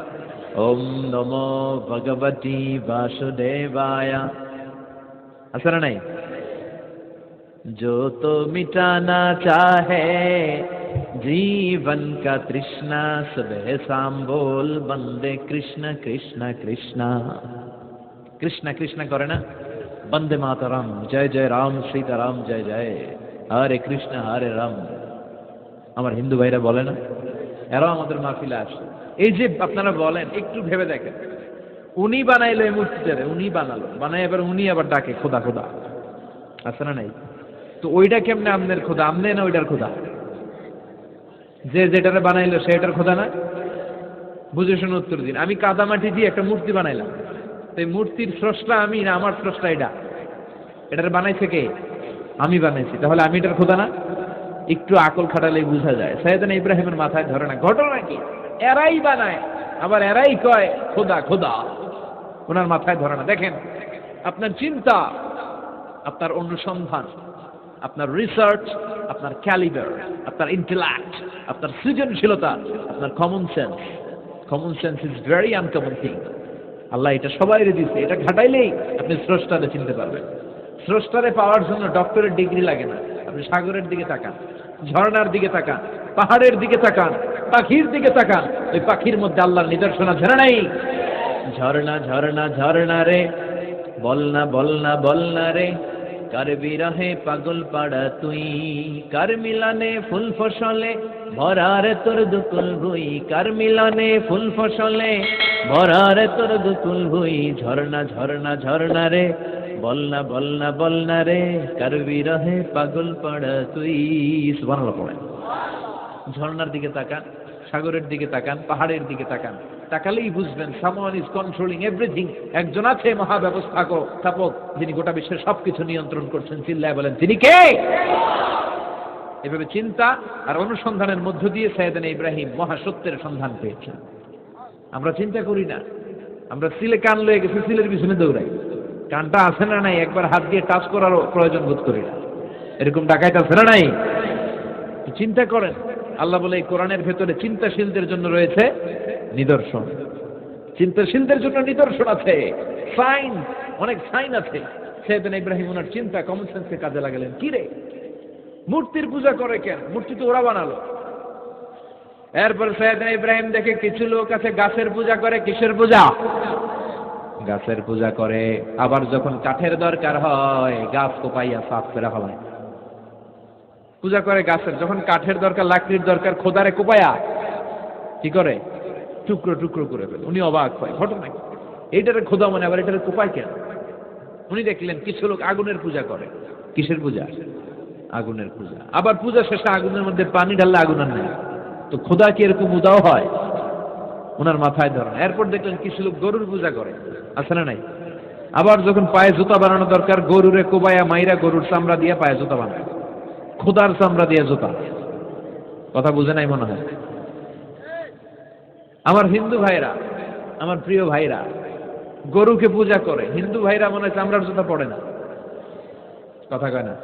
ওম নমো ভগবতী বাসুদেবায়া আছে না নাই? जो तो मिटाना चाहे जीवन का तृष्णा, सुबह शाम बोल बंदे कृष्ण कृष्ण कृष्ण। कृष्ण कृष्ण करे ना, बंदे मातरम, जय जय राम सीताराम जय जय, हरे कृष्ण हरे राम। আমার হিন্দু ভাইরা বলে না, এরাও আমাদের মাহফিলে আসে। এই যে আপনারা বলেন, একটু ভেবে দেখেন, উনি বানাইলো এই মূর্তিটারে, উনি বানালো, বানাই এবার উনি আবার ডাকে খোদা খোদা, আছে না নাই? তো ওইটা কেমনে আমনের খোদা? আমনে না ওইটার খোদা? যে যেটারে বানাইলো সেটার খোদা না? বুঝে শুনে উত্তর দিন। আমি কাদামাটি দিয়ে একটা মূর্তি বানাইলাম, তো এই মূর্তির স্রষ্টা আমি না আমার স্রষ্টা এটা? এটার বানাইছে কে? আমি বানাইছি, তাহলে আমি এটার খোদা না? একটু আকল খাটালেই বোঝা যায়। সাইয়েদনা ইব্রাহিমের মাথায় ধরে না। ঘটনা কি? এরাই বানায়, আবার এরাই কয় খোদা খোদা। ওনার মাথায় ধরে না। দেখেন, আপনার চিন্তা, আপনার অনুসন্ধান, আপনার রিসার্চ, আপনার ক্যালিবার, আপনার ইন্টেলেক্ট, আপনার সৃজনশীলতা, আপনার common sense. Common sense is very uncommon thing. আল্লাহ এটা সবাইরে দিচ্ছে। এটা ঘাটাইলেই আপনি স্রষ্টারে চিনতে পারবেন। স্রষ্টারে পাওয়ার জন্য ডক্টরের ডিগ্রি লাগে না। আপনি সাগরের দিকে তাকান, ঝর্ণার দিকে তাকান, পাহাড়ের দিকে তাকান, পাখির দিকে তাকান। ওই পাখির মধ্যে আল্লাহর নিদর্শন আছে না নাই? ঝর্ণা ঝর্ণা ঝর্ণা রে, বলনা বলনা বলনা রে, কার বিরহে পাগল পাড়া তুই, কার মিলানে ফুল ফসলে ভরারে তোর দুকুল ভুই, কার মিলানে ফুল ফসলে ভরারে তোর দুকুল ভুই। ঝর্ণা ঝর্ণা ঝর্ণা রে, বলনা বলনা বলনা রে, কার বিরহে পাগল পাড়া তুই। সুবহানাল্লাহ পড়েন। ঝর্ণার দিকে তাকান, সাগরের দিকে তাকান, পাহাড়ের দিকে তাকান। তাকালেই বুঝবেন সামওয়ান ইজ কন্ট্রোলিং এভরিথিং। একজন আছে মহাব্যবস্থাপক, যিনি গোটা বিশ্বের সবকিছু নিয়ন্ত্রণ করছেন। চিল্লায় বলেন, তিনি কে? এভাবে চিন্তা আর অনুসন্ধানের মধ্য দিয়ে সাইয়েদনা ইব্রাহিম মহাসত্যের সন্ধান পেয়েছেন। আমরা চিন্তা করি না, আমরা সিলে কান লয়ে গেছি, সিলের পিছনে দৌড়াই। কানটা আছে না নাই একবার হাত দিয়ে টাচ করার প্রয়োজন বোধ করি না। এরকম ডাকাইতে আছে না নাই? চিন্তা করেন। আল্লাহ বলে এই কোরআনের ভেতরে চিন্তাশীলদের জন্য রয়েছে নিদর্শন। চিন্তাশীলদের জন্য নিদর্শন আছে, সাইন, অনেক সাইন আছে। সাইয়েদনা ইব্রাহিম ওনার চিন্তা, কমন সেন্সকে কাজে লাগালেন। কি রে, মূর্তির পূজা করে কেন? মূর্তি তো ওরা বানালো। এরপর সাইয়েদনা ইব্রাহিম দেখে কিছু লোক আছে গাছের পূজা করে। কিসের পূজা? গাছের পূজা করে। আবার যখন কাঠের দরকার হয়, গাছ কোপাইয়া সাফ করে ফেলায়। পূজা করে গাছের। যখন কাঠের দরকার, লাকড়ির দরকার, খোদারে কোপায়া কি করে? টুকরো টুকরো করে ফেলে। উনি অবাক হয়, ঘটনা কি? এইটারে খোদা মানে, আবার এটারে কোপায় কেন? উনি দেখলেন কিছু লোক আগুনের পূজা করে। কিসের পূজা? আগুনের পূজা। আবার পূজা শেষে আগুনের মধ্যে পানি ঢাললে আগুন আর নাই। তো খোদা কি এরকম উদাও হয়? ওনার মাথায় ধরেন। এরপর দেখলেন কিছু লোক গরুর পূজা করে। আছে না নাই? আবার যখন পায়ে জুতা বানানো দরকার, গরুরে কোবায়া মাইরা গরুর চামড়া দিয়ে পায়ে জুতা বানায়। খোদার চামড়া দিয়ে জুতা। কথা বুঝে নাই মনে হয়। আমার হিন্দু ভাইরা, আমার প্রিয় ভাইরা, গরুকে পূজা করে। হিন্দু ভাইরা মনে হয় চামড়ার জুতা পড়ে না। কথা কয় না?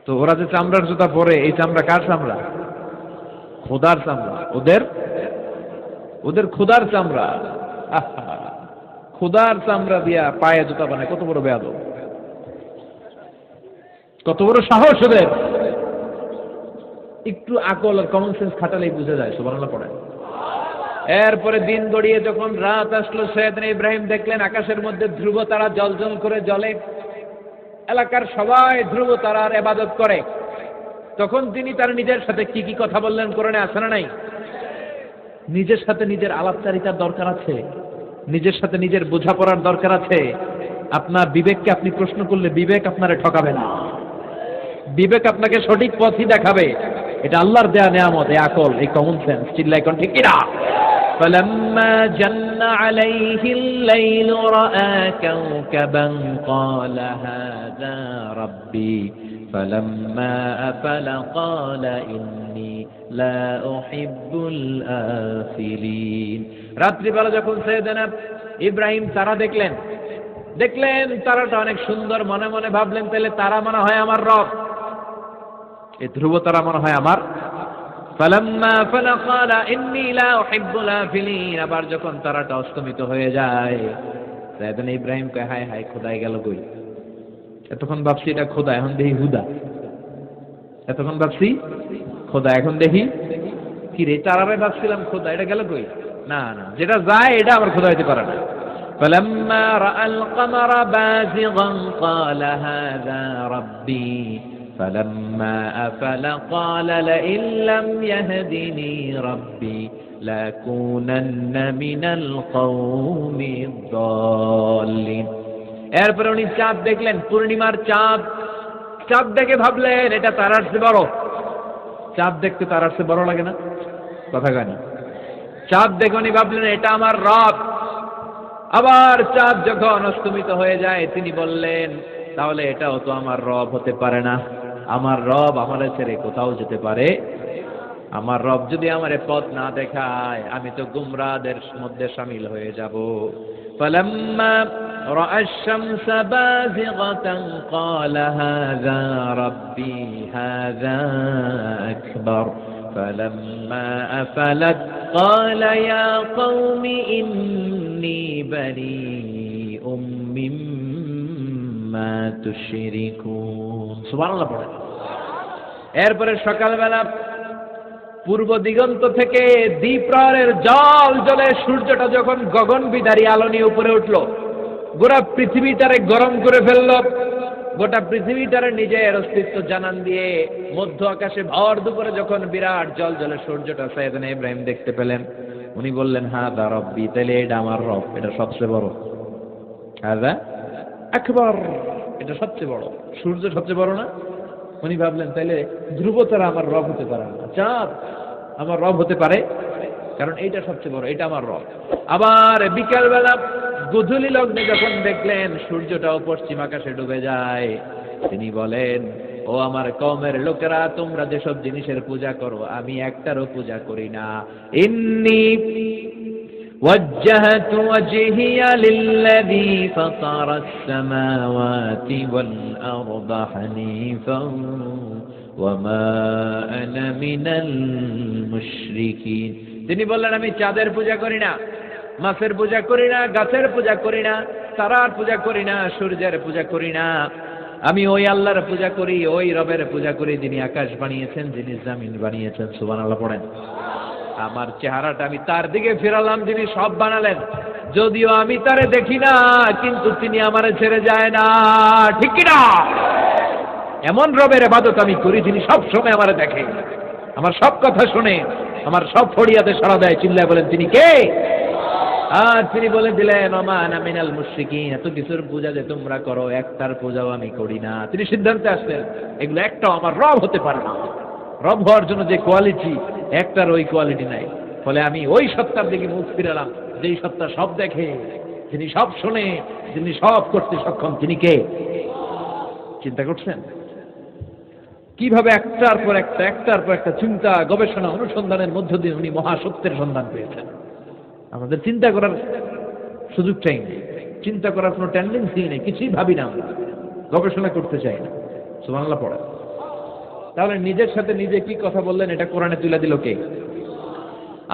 তো ওরা যে চামড়ার জুতা পরে, এই চামড়া কার চামড়া? খোদার চামড়া। ওদের খোদার চামড়া। খোদার চামড়া দিয়া পায়ে জুতা বানায়। কত বড় বেয়াদব, কত বড় সাহস ওদের! একটু আকল আর কমন সেন্স খাটালেই বুঝে যায়। সুবহানাল্লাহ পড়েন। এরপরে দিন গড়িয়ে যখন রাত আসলো, সাইয়েদনা ইব্রাহিম দেখলেন আকাশের মধ্যে ধ্রুব তারা জ্বলজ্বল করে জ্বলে। এলাকার সবাই ধ্রুব তারার ইবাদত করে। তখন তিনি তার নিজের সাথে কি কি কথা বললেন কোরআনে আছে না নাই? নিজের সাথে নিজের আলাপচারিতার দরকার আছে, নিজের সাথে নিজের বোঝাপড়ার দরকার আছে। আপনার বিবেককে আপনি প্রশ্ন করলে বিবেক আপনারে ঠকাবে না। বিবেক আপনাকে সঠিক পথই দেখাবে। এটা আল্লাহর দেয়া নিয়ামত, এই আকল, এই কমন সেন্স। চিল্লাই কোন ঠিক কিনা? فلما جن عليه الليل رأى كوكبا قال هذا ربي فلما أفل قال إني لا أحب الآفلين। রাত্রিবেলা যখন সাইয়েদনা ইব্রাহিম তারা দেখলেন তারাটা অনেক সুন্দর। মনে মনে ভাবলেন, তাহলে তারা মনে হয় আমার রব, এই ধ্রুব তারা মনে হয় আমার। ফালাম্মা ফালা ক্বালা ইন্নী লা উহিব্বুল আফিলিন। আবার যখন তারাটা অস্তমিত হয়ে যায়, সাইয়েদনা ইব্রাহিম কয়, হায় হায়, খোদাই গেল কই? এতক্ষণ ভাবছি এটা খোদা, এখন দেখি হুদা। এতক্ষণ ভাবছি খোদা, এখন দেখি কি রে? তারারে ভাবছিলাম খোদা, এটা গেল কই? না না, যেটা যায় এটা আমার খোদা হইতে পারে না। فلما رأى القمر بازغا قال هذا ربي فلما أفل قال لئن لم يهدني ربي لأكونن من القوم الضالين। এরপর উনি চাঁদ দেখলেন, পূর্ণিমার চাঁদ। চাঁদ দেখে ভাবলেন এটা তারার চেয়ে বড়। চাঁদ দেখতে তারার চেয়ে বড় লাগে না? কথা কয় না? চাঁদ দেখে উনি ভাবলেন এটা আমার রব। আবার চাঁদ যখন অস্তমিত হয়ে যায়, তিনি বললেন তাহলে এটাও তো আমার রব হতে পারে না। আমার রব আমারে ছেড়ে কোথাও যেতে পারে? আমার রব যদি আমারে পথ না দেখায় আমি তো গুমরাহদের মধ্যে শামিল হয়ে যাব। ফালাম্মা রাআ আশ-শামসা বাযিগাতান ক্বালা হাযা রাব্বি হাযা আকবার ফালাম্মা আফালাত ক্বালা ইয়া কওমি ইন্নী বারীউম মিম্মা তুশরিকুন। সুবহানাল্লাহ পড়েন। এরপরে সকালবেলা পূর্ব দিগন্ত থেকে দ্বিপ্রহরের জল জ্বলে সূর্যটা যখন গগন বিদারী আলো নিয়ে উপরে উঠল, গোটা পৃথিবীটারে গরম করে ফেলল, গোটা পৃথিবীটারে নিজের অস্তিত্ব জানান দিয়ে মধ্য আকাশে ভর দুপুরে যখন বিরাট জল জ্বলে সূর্যটা সাইয়েদনা ইব্রাহিম দেখতে পেলেন, উনি বললেন হাযা রব্বি, তাহলে এটা আমার রব, এটা সবচেয়ে বড়। হাযা আকবার, এটা সবচেয়ে বড়। সূর্য সবচেয়ে বড় না? উনি ভাবলেন তাইলে ধ্রুবতারা আমার রব হতে পারে না, চাঁদ আমার রব হতে পারে, কারণ এইটা সবচেয়ে বড়, এটা আমার রব। আবার বিকালবেলা গোধূলি লগ্নে যখন দেখলেন সূর্যটাও পশ্চিম আকাশে ডুবে যায়, তিনি বলেন ও আমার কওমের লোকেরা, তোমরা যেসব জিনিসের পূজা করো আমি একটারও পূজা করি না। ইন্নী وجهت وجهي للذي فطر السماوات والأرض حنيفا وما أنا من المشركين। তিনি বললেন আমি চাঁদের পূজা করি না, মাছের পূজা করি না, গাছের পূজা করি না, তারার পূজা করি না, সূর্যের পূজা করি না, আমি ওই আল্লাহর পূজা করি, ওই রবের পূজা করি যিনি আকাশ বানিয়েছেন, যিনি জমিন বানিয়েছেন। সুবহানাল্লাহ পড়েন। আমার চেহারাটা আমি তার দিকে ফেরালাম যিনি সব বানালেন, যদিও আমি তারে দেখি না কিন্তু তিনি আমারে ছেড়ে যায় না, ঠিক কি না? এমন রবের ইবাদত আমি করি যিনি সব সময় আমারে দেখে, আমার সব কথা শুনে, আমার সব ফরিয়াদে সাড়া দেয়। চিল্লায় বলেন তিনি কে? আর তিনি বলে দিলেন ওমা আনা মিনাল মুশরিকিন, এত কিছুর পূজা যে তোমরা করো একটার পূজাও আমি করি না। তিনি সিদ্ধান্তে আসলেন এগুলো একটাও আমার রব হতে পারে না। রব হওয়ার জন্য যে কোয়ালিটি, একটার ওই কোয়ালিটি নাই। ফলে আমি ওই সত্তার দিকে মুখ ফিরালাম যেই সত্তা সব দেখে, যিনি সব শোনে, যিনি সব করতে সক্ষম। তিনি কে? চিন্তা করছেন কিভাবে একটার পর একটা চিন্তা, গবেষণা, অনুসন্ধানের মধ্য দিয়ে উনি মহাসত্যের সন্ধান পেয়েছেন। আমাদের চিন্তা করার সুযোগটাই নেই, চিন্তা করার কোনো টেন্ডেন্সি নেই, কিছুই ভাবি না, আমরা গবেষণা করতে চাই না। সুবহানাল্লাহ পড়া। তাহলে নিজের সাথে নিজে কি কথা বললেন এটা কোরআনে তুলে দিল কে?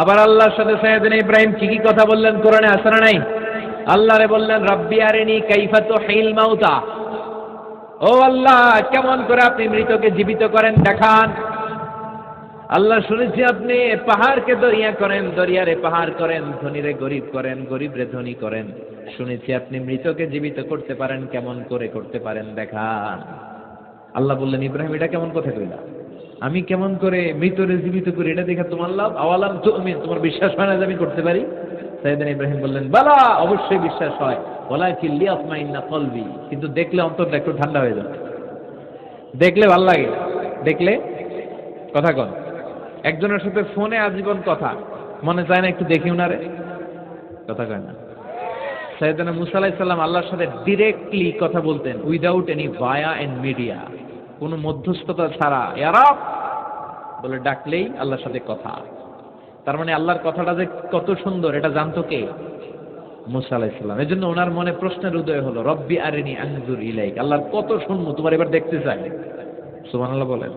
আবার আল্লাহর সাথে সাইয়েদনা ইব্রাহিম কি কথা বললেন কোরআনে আছে না নাই? আল্লাহরে বললেন রাব্বি আরিনি কাইফা তুহিল মাউতা, ও আল্লাহ কেমন করে আপনি মৃতকে জীবিত করেন দেখান। আল্লাহ শুনেছি আপনি পাহাড়কে দরিয়া করেন, দরিয়ারে পাহাড় করেন, ধনীরে গরিব করেন, গরিবরে ধনী করেন। শুনেছি আপনি মৃতকে জীবিত করতে পারেন, কেমন করে করতে পারেন দেখান। আল্লাহ বললেন ইব্রাহিম এটা কেমন কথা কইলা? আমি কেমন করে মৃতরে জীবিত করি এটা দেখা তোমার লাভ? আওয়ালাম তুমিন, তোমার বিশ্বাস হয় না যে আমি করতে পারি? সাইয়েদনা ইব্রাহিম বললেন বালা, অবশ্যই বিশ্বাস হয়, ওয়ালাকিন লিয়াতমাইন্না কলবি, কিন্তু দেখলে অন্তরটা একটু ঠান্ডা হয়ে যায়, দেখলে ভালো লাগে, দেখলে কথা কন। একজনের সাথে ফোনে আজীবন কথা, মনে চায় না একটু দেখি উনারে? কথা কয় না। সাইয়েদনা মুসা আলাইহিস সালাম আল্লাহর সাথে ডিরেক্টলি কথা বলতেন, without any via and media, কোনো মধ্যস্থতা ছাড়া। ইয়া রব বলে ডাকলেই আল্লাহর সাথে কথা। তার মানে আল্লাহর কথাটা যে কত সুন্দর এটা জানতো কে? মুসা আলাইহিস সালাম। এজন্য ওনার মনে প্রশ্নের উদয় হলো, রব্বি আরিনি আনজুর ইলাইক, আল্লাহর কত শুনবো, তোমার এবার দেখতে চাই। সুবহানাল্লাহ বলেন।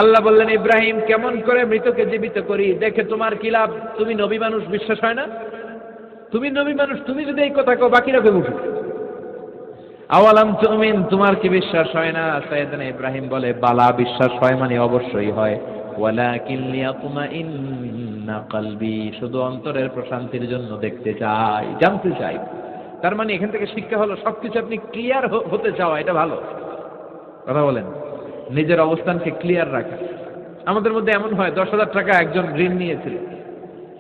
আল্লাহ বললেন ইব্রাহিম কেমন করে মৃতকে জীবিত করি দেখে তোমার কি লাভ? তুমি নবী মানুষ, বিশ্বাস হয় না? তুমি নবী মানুষ, তুমি যদি এই কথা কও বাকিরা কেউ উঠবে। আওয়ালাম তুমিন, তোমার কি বিশ্বাস হয় না? সাইয়েদনা ইব্রাহিম বলে বালা, বিশ্বাস হয় মানে অবশ্যই হয়। ওয়ালাকিন লিয়াতমাইন্না কলবি, শুধু অন্তরের প্রশান্তির জন্য দেখতে চাই, জানতে চাই। তার মানে এখান থেকে শিক্ষা হলো সবকিছু আপনি ক্লিয়ার হতে চাও, এটা ভালো কথা বলেন। নিজের অবস্থানকে ক্লিয়ার রাখা। আমাদের মধ্যে এমন হয় 10,000 টাকা একজন ঋণ নিয়েছিল,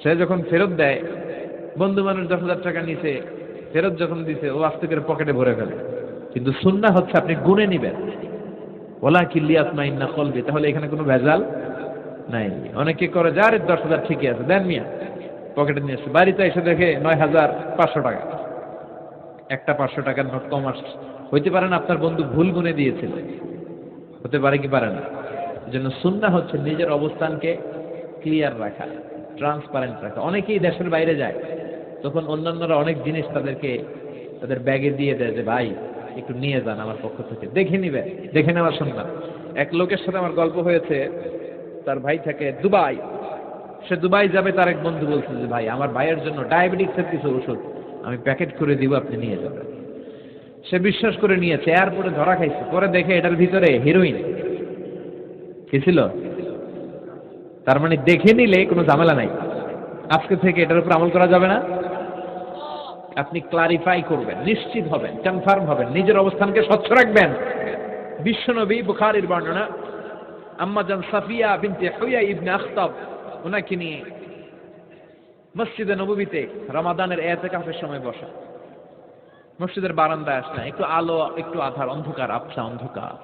সে যখন ফেরত দেয়, বন্ধু মানুষ 10,000 টাকা নিছে, ফেরত যখন দিছে ও আস্তে করে পকেটে ভরে ফেলে। কিন্তু সুন্নাহ হচ্ছে আপনি গুনে নিবেন, ওয়ালাকিন লিয়াতমাইন্না কলবি, তাহলে এখানে কোনো ভেজাল নাই। অনেকে করে যার 10,000 ঠিকই আছে, দেন মিয়া, পকেটে নিয়ে আসছে, বাড়িতে এসে দেখে 9,500 টাকা, একটা 500 টাকার নোট কম আসছে। হইতে পারে না আপনার বন্ধু ভুল গুনে দিয়েছিল, হতে পারে কি পারে না? এজন্য সুন্নাহ হচ্ছে নিজের অবস্থানকে ক্লিয়ার রাখা, ট্রান্সপারেন্ট রাখা। অনেকেই দেশের বাইরে যায়, তখন অন্যান্যরা অনেক জিনিস তাদের ব্যাগে দিয়ে দেয় যে ভাই একটু নিয়ে যান আমার পক্ষ থেকে, দেখে নিবে, দেখে নেওয়া সুন্নাহ। এক লোকের সাথে আমার গল্প হয়েছে, তার ভাই থাকে দুবাই, সে দুবাই যাবে, তার এক বন্ধু বলছে যে ভাই আমার ভাইয়ের জন্য ডায়াবেটিক্সের কিছু ওষুধ আমি প্যাকেট করে দিব, আপনি নিয়ে যাবেন। সে বিশ্বাস করে নিয়েছে, এয়ারপোর্টে ধরা খাইছে, পরে দেখে এটার ভিতরে হিরোইন। কি ছিল? তার মানে দেখে নিলে কোনো ঝামেলা নাই, আজকে থেকে এটার উপর আমল করা যাবে না। আপনি ক্লারিফাই করবেন, নিশ্চিত হবেন, কনফার্ম হবেন, নিজের অবস্থানকে স্বচ্ছ রাখবেন। বিশ্বনবী বুখারীর বর্ণনা, আম্মাজান সাফিয়া বিনতে হুয়াই ইবনে আখতাব, ওনাকে নিয়ে মসজিদে নববীতে রমাদানের ইতিকাফের সময় বসা, মসজিদের বারান্দায় আসলেন, একটু আলো একটু আধার, অন্ধকার, আবছা অন্ধকার,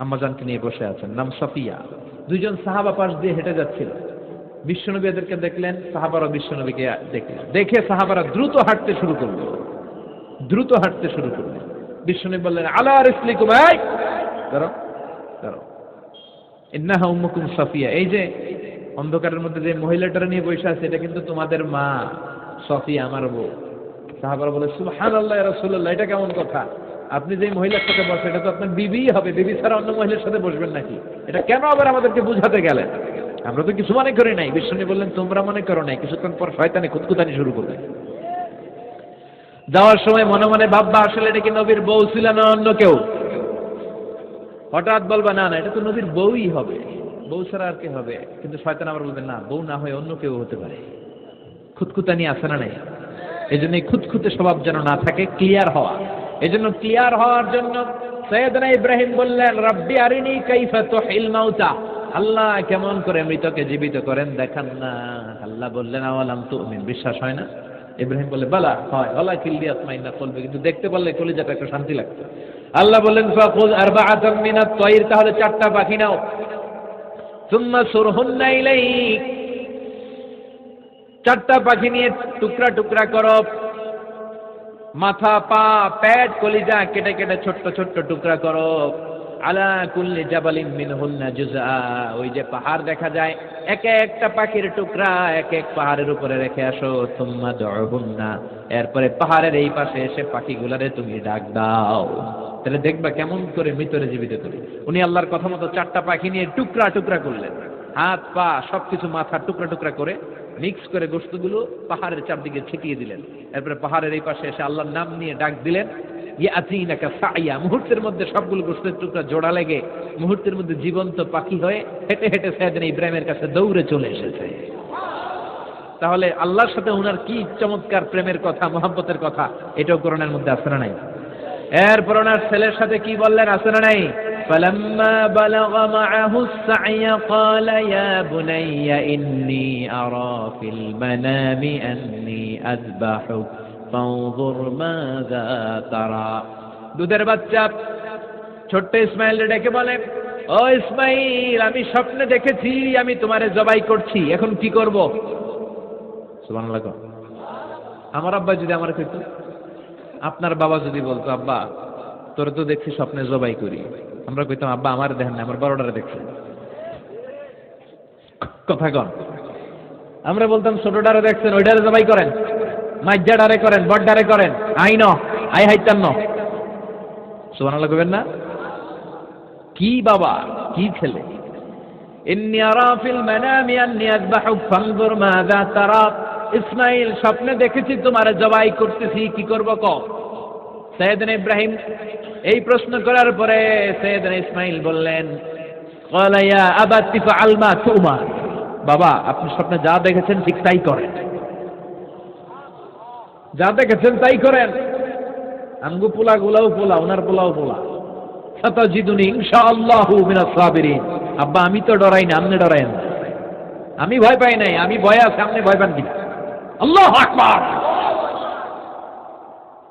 আম্মাজানকে নিয়ে বসে আছেন, নাম সাফিয়া। দুইজন সাহাবা পাশ দিয়ে হেঁটে যাচ্ছিল, বিশ্বনবী এদেরকে দেখলেন, সাহাবারা বিশ্বনবীকে দেখলেন, দেখে সাহাবারা দ্রুত হাঁটতে শুরু করলো, দ্রুত হাঁটতে শুরু করলেন। বিশ্বনবী বললেন আলা রিসলিকুম, এই দাঁড়াও দাঁড়াও, ইন্নাহা উম্মুকুম সাফিয়া, এই যে অন্ধকারের মধ্যে যে মহিলাটার নিয়ে বসে আছে এটা কিন্তু তোমাদের মা সাফিয়া, আমার বউ। সাহাবারা বলে সুবহানাল্লাহ ইয়া রাসূলুল্লাহ, এটা কেমন কথা? আপনি যে মহিলার সাথে বসে এটা তো আপনার বিবি হবে, বিবি ছাড়া অন্য মহিলার সাথে বসবেন নাকি? এটা কেন আবার আমাদেরকে বুঝাতে গেলেন? আমরা তো কিছু মনে করি নাই। বিষ্ণু বললেন তোমরা মনে করো নাই। কিছুক্ষণ পর শয়তানি খুঁতখুতানি শুরু করবে। যাওয়ার সময় মনে মনে ভাববা আসলে এটা কি নবীর বউ ছিল না অন্য কেউ? হঠাৎ বলবা না না এটা তো নবীর বউই হবে, বউ ছাড়া আর কে হবে? কিন্তু শয়তান আবার বলবে না, বউ না হয়ে অন্য কেউ হতে পারে। খুঁতখুতানি আছে না নাই? এই জন্য খুঁতখুতে স্বভাব যেন না থাকে, ক্লিয়ার হওয়া। এই জন্য ক্লিয়ার হওয়ার জন্য সৈয়দনা ইব্রাহিম বললেন রব্বি আরিনি কাইফা তুহিল মাউতা, আল্লাহ কেমন করে মৃতকে জীবিত করেন দেখান না। আল্লাহ বললেন আওয়ালাম তুমিন, বিশ্বাস হয় না? ইব্রাহিম বলে বালা হয়, ওয়ালা কিল্লি আসমাইনা কলবে, কিন্তু দেখতে পারলে কলিজাটা একটু শান্তি লাগতো। আল্লাহ বললেন ফাকুজ আরবাআতাম মিনাত তায়র, তাহলে 4টা পাখি নাও, সুম্মা সুরহুন্না ইলাইক, 4টা পাখি নিয়ে টুকরা টুকরা করো, মাথা পা পেট কলিজা কেটে কেটে ছোট্ট ছোট্ট টুকরা করো। আলা কুল্লি জাবালিন মিনহুন্না জুজআ, ওই যে পাহাড় দেখা যায়, এক একটা পাখির টুকরা এক এক পাহাড়ের উপরে রেখে আসো। সুম্মা দুহুন্না, এরপরে পাহাড়ের এই পাশে এসে পাখিগুলারে তুমি ডাক দাও, তাহলে দেখবা কেমন করে মৃতরে জীবিত করে। উনি আল্লাহর কথা মতো 4টা পাখি নিয়ে টুকরা টুকরা করলেন, হাত পা সবকিছু মাথা টুকরা টুকরা করে মিক্স করে গোশতগুলো পাহাড়ের চারদিকে ছিটিয়ে দিলেন। এরপরে পাহাড়ের এই পাশে এসে আল্লাহর নাম নিয়ে ডাক দিলেন, ইয়াতিনাকা সাইয়া, মুহূর্তের মধ্যে সবগুলো গোশতের টুকরা জোড়া লেগে মুহূর্তের মধ্যে জীবন্ত পাখি হয়ে হেঁটে হেঁটে সাইয়েদনা ইব্রাহিমের কাছে দৌড়ে চলে এসেছে। তাহলে আল্লাহর সাথে ওনার কি চমৎকার প্রেমের কথা, মহব্বতের কথা, এটাও কোরআনের মধ্যে আছে না নাই? এরপর ওনার ছেলের সাথে কি বললেন, আছে না নাই? فلما بلغ معه السعي قال يا بني إني أرى في المنام أني أذبحك فانظر ماذا ترى। দুধের বাচ্চা ছোট্ট ইসমাইল ডেকে বলে, ও ইসমাইল, আমি স্বপ্নে দেখেছি আমি তোমারে জবাই করছি, এখন কি করব? সুবহানাল্লাহ। আমার আব্বা যদি আমার কইতো, আপনার বাবা যদি বলতো আব্বা তোরে তো দেখছি স্বপ্নে জবাই করি, আমরা কইতাম আব্বা আমার দেখেন না, আমার বড়টারে দেখছেন। কথা কন। আমরা বলতাম ছোটটারে দেখছেন, ওইটারে জবাই করেন, মাইজ্জাডারে করেন, বড়ডারে করেন, আইন আই হাইতান ন। সুবহানাল্লাহ কইবেন না? কি বাবা, কি ছেলে। ইন্নী আরা ফিল মানামি আন্নী আযবাহুক ফানজুর মাযা তারা, ইসমাইল স্বপ্নে দেখেছি তোমারে জবাই করতেছি, কি করব কও? সাইয়েদনা ইব্রাহিম এই প্রশ্ন করার পরে সাইয়েদনা ইসমাইল বললেন, ক্বালা ইয়া আবাতি ফাআল মা তুমার, বাবা আপনি স্বপ্নে যা দেখেছেন ঠিক তাই করেন, যা দেখেছেন তাই করেন। আমগো পোলা গুলাও পোলা, ওনার পোলাও পোলা। সাতাজিদুনি ইনশাআল্লাহু মিনাস সাবিরিন, আব্বা আমি তো ডরাই না, আপনি ডরায়েন। আমি ভয় পাই নাই, আমি ভয় আছে, আপনি ভয় পান কি? আল্লাহু আকবার।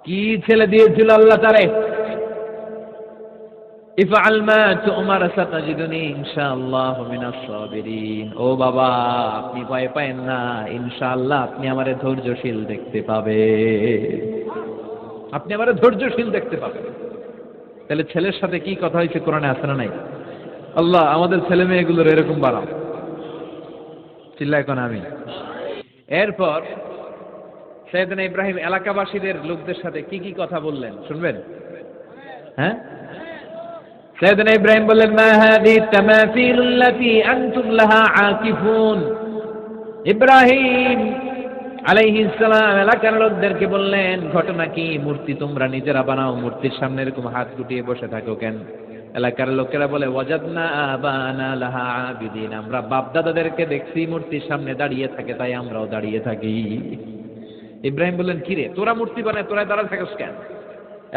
কি ছেলে দিয়েছিল আল্লাহ তারে। ইফআল মা তুমার সাতাজিদুনি ইনশাআল্লাহু মিনাস সাবিরিন, ও বাবা আপনি ভয় পায়েন না, ইনশাআল্লাহ আপনি আমারে ধৈর্যশীল দেখতে পাবেন, আপনি আমারে ধৈর্যশীল দেখতে পাবেন। তাহলে ছেলের সাথে কি কথা হয়েছে কোরআনে আছে না নাই? আল্লাহ আমাদের ছেলে মেয়েগুলোর এরকম বানাও। চিল্লায় কোন আমি। এরপর সাইয়েদনা ইব্রাহিম এলাকাবাসীদের লোকদের সাথে কি কি কথা বললেন শুনবেন? হ্যাঁ, সাইয়েদনা ইব্রাহিম বললেন, মা হাদিহি তামাসিলুল্লাতী আনতুম লাহা আকিফুন। ইব্রাহিম আলাইহিস সালাম এলাকার লোকদেরকে বললেন, ঘটনা কি? মূর্তি তোমরা নিজেরা বানাও, মূর্তির সামনে এরকম হাত গুটিয়ে বসে থাকো কেন? এলাকার লোকেরা বলে, ওয়াজাদনা আবানা লাহা আবিদিন, আমরা বাপ দাদাদেরকে দেখছি মূর্তির সামনে দাঁড়িয়ে থাকে, তাই আমরাও দাঁড়িয়ে থাকি। ইব্রাহিম বললেন, কিরে তোরা মূর্তি বানায় তোরা দাঁড়ায় থাকিস কেন?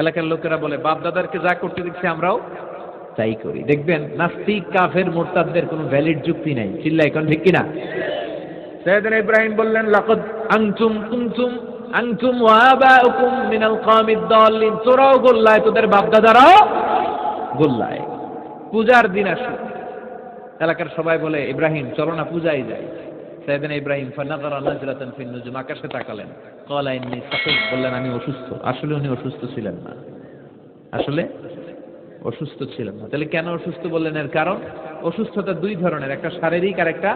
এলাকার লোকেরা বলে, বাপ দাদাদেরকে যা করতে দেখছি আমরাও তাই করি। দেখবেন নাস্তিক কাফের মুরতাদদের কোনো ভ্যালিড যুক্তি নাই। চিল্লা এখন ঠিক কিনা? সাইয়েদনা ইব্রাহিম বললেন, লাকাদ আনতুম ওয়া আবাউকুম মিনাল কওমিদ দাল্লিন, তোরাও গোল্লায়, তোদের বাপ দাদারাও গোল্লায়। পূজার দিন আসে, এলাকার সবাই বলে, ইব্রাহিম চলো না পূজায় যাই। সাইয়েদনা ইব্রাহিম ফানাযারা নাজরাতান ফিন নুজুম, আকাশে তাকালেন। ক্বালা ইন্নী সাকিম, বললেন আমি অসুস্থ। আসলে উনি অসুস্থ ছিলেন না, আসলে অসুস্থ ছিলেন না। তাহলে কেন অসুস্থ বললেন? এর কারণ অসুস্থতা দুই ধরনের, একটা শারীরিক আর একটা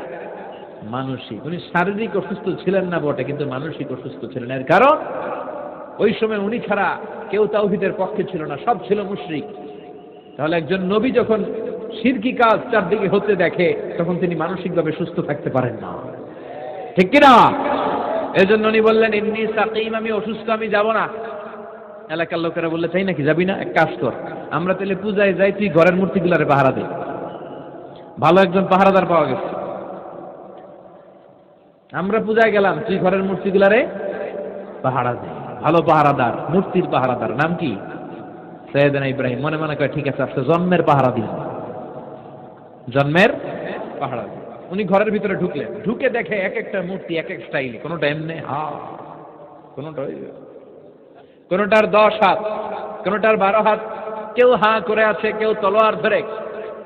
মানসিক। উনি শারীরিক অসুস্থ ছিলেন না বটে, কিন্তু মানসিক অসুস্থ ছিলেন। এর কারণ ওই সময় উনি ছাড়া কেউ তাওহীদের পক্ষে ছিল না, সব ছিল মুশরিক। তাহলে একজন নবী যখন শিরকি কাজ চারদিকে হতে দেখে, তখন তিনি মানসিকভাবে সুস্থ থাকতে পারেন না, ঠিক কিনা? এজন্য উনি বললেন, ইন্নী সাকিম, আমি অসুস্থ, আমি যাব না। এলাকার লোকেরা বললে, চাই নাকি যাবি না? এক কাজ কর, আমরা তাহলে পূজায় যাই, তুই ঘরের মূর্তিগুলারে পাহারা দে। ভালো একজন পাহারাদার পাওয়া গেছে, আমরা পূজায় গেলাম, তুই ঘরের মূর্তিগুলারে পাহারা দে। ভালো পাহারাদার, মূর্তির পাহারাদার, নাম কি? সাইয়েদনা ইব্রাহিম মনে মনে কয়, ঠিক আছে আজকে জন্মের পাহারা দিন, জন্মের পাহারা দিন। উনি ঘরের ভিতরে ঢুকলেন, ঢুকে দেখে এক একটা মূর্তি এক এক স্টাইলে, কোনোটা এমনি কোনোটার 10 হাত, কোনোটার 12 হাত, কেউ হাঁ করে আছে, কেউ তলোয়ার ধরে,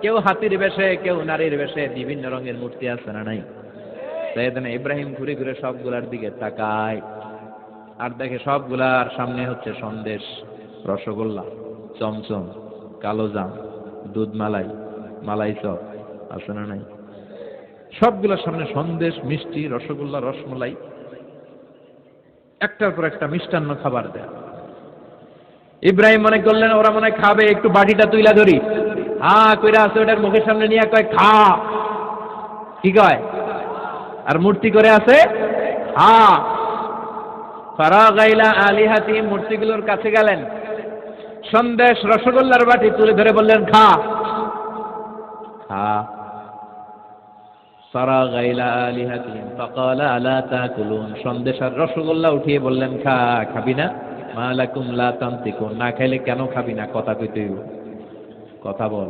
কেউ হাতির বেশে, কেউ নারীর বেশে, বিভিন্ন রঙের মূর্তি আছে না নাই? সাইয়েদনা ইব্রাহিম ঘুরে ঘুরে সবগুলার দিকে তাকায়, আর দেখে সবগুলার সামনে হচ্ছে সন্দেশ, রসগোল্লা, চমচম, কালোজাম, দুধ মালাই, মালাই চপ আছে না নাই? সবগুলোর সামনে সন্দেশ, মিষ্টি, রসগোল্লা, রসমালাই, একটার পর একটা মিষ্টান্ন খাবার দেয়। ইব্রাহিম মনে করলেন ওরা মনে খাবে, একটু বাটিটা তুইলা ধরি। কইরা আছে, ওটার মুখের সামনে নিয়ে কয় খা। কি কয়? আর মূর্তি করে আছে ফারাগা ইলা আলিহাতিহিম, মূর্তিগুলোর কাছে গেলেন, সন্দেশ রসগোল্লার বাটি তুলে ধরে বললেন, খা খা। ফারাগা ইলা আলিহাতিহিম ফাকালা আলা তাকুলুন, সন্দেশ আর রসগোল্লা উঠিয়ে বললেন, খা, খাবি না? মা লাকুম লা তানতিকুন, না খাইলে কেন খাবি না? কথা কইতে হইব, কথা বল,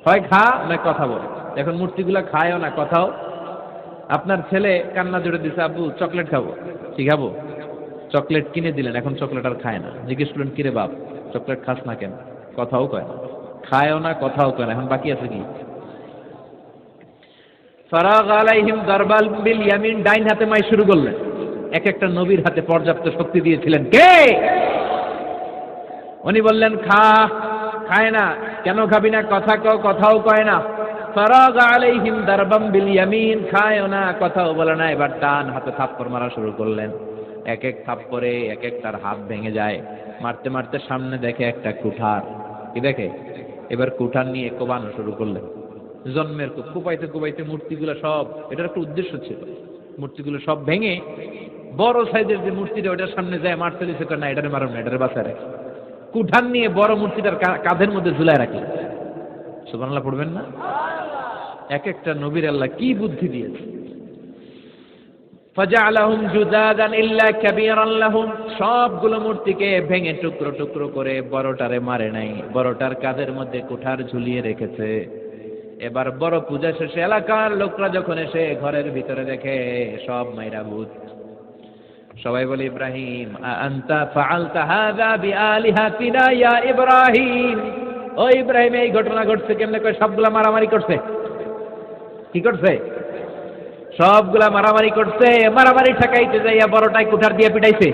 হয় খা না কথা বল। এখন মূর্তিগুলা খায়ও না, কথাও। আপনার ছেলে কান্না জুড়ে দিছে, আব্বু চকলেট খাবো। কি খাবো? চকলেট কিনে দিলেন, এখন চকলেট আর খায় না। জিজ্ঞেস করলেন, কিরে বাপ চকলেট খাস না কেন? কথাও কয় না, খায়ও না, কথাও কয় না। এখন বাকি আছে কি? ফারাগ আলাইহিম দারবাল বিল ইয়ামিন, ডাইন হাতে মাই শুরু করলেন। এক একটা নবীর হাতে পর্যাপ্ত শক্তি দিয়েছিলেন কে? উনি বললেন, খা, খায় না। কেন খাবি না? কথা কও, কথাও কয় না। ফারাগ আলাইহিম দারবাম বিল ইয়ামিন, খায়ও না, কথাও বলে না। এবার ডান হাতে থাপ্পড় মারা শুরু করলেন। এক এক থাপ্পড়ে এক একটার হাত ভেঙে যায়। মারতে মারতে সামনে দেখে একটা কুঠার। কি দেখে? এবার কুঠার নিয়ে কোবানো শুরু করলেন। জন্মের কোপাইতে কোপাইতে মূর্তিগুলো সব, এটার একটা উদ্দেশ্য ছিল, মূর্তিগুলো সব ভেঙে বড় সাইজের যে মূর্তিটা ওটার সামনে যায় মারতে দিছে, না এটারে মারো না, এটারে বাঁচায় রাখে। কুঠার নিয়ে বড় মূর্তিটার কাঁধের মধ্যে ঝুলায় রাখে। সুবহানাল্লাহ পড়বেন না? এক একটা নবীর আল্লাহ কি বুদ্ধি দিয়েছে। ফাজআলাহুম জুদাদান ইল্লা কাবীরান লাহুম, সবগুলো মূর্তিকে ভেঙে টুকরো টুকরো করে বড়টারে মারে নাই, বড়টার কাঁধের মধ্যে কুঠার ঝুলিয়ে রেখেছে। এবার বড় পূজা শেষে এলাকার লোকরা যখন এসে ঘরের ভিতরে দেখে সব মাইরা ভূত। সবাই বলে, ইব্রাহিম আনতা ফাআলতা হাযা বিআলিহাতিনা ইয়া ইব্রাহিম, ও ইব্রাহিম এই ঘটনা ঘটছে কেমনে? কয় সবগুলা মারামারি করছে। কি করছে? সবগুলা মারামারি করছে। মারামারি ঠেকাইতে যাইয়া বড়টাই কুঠার দিয়ে পিটাইছে।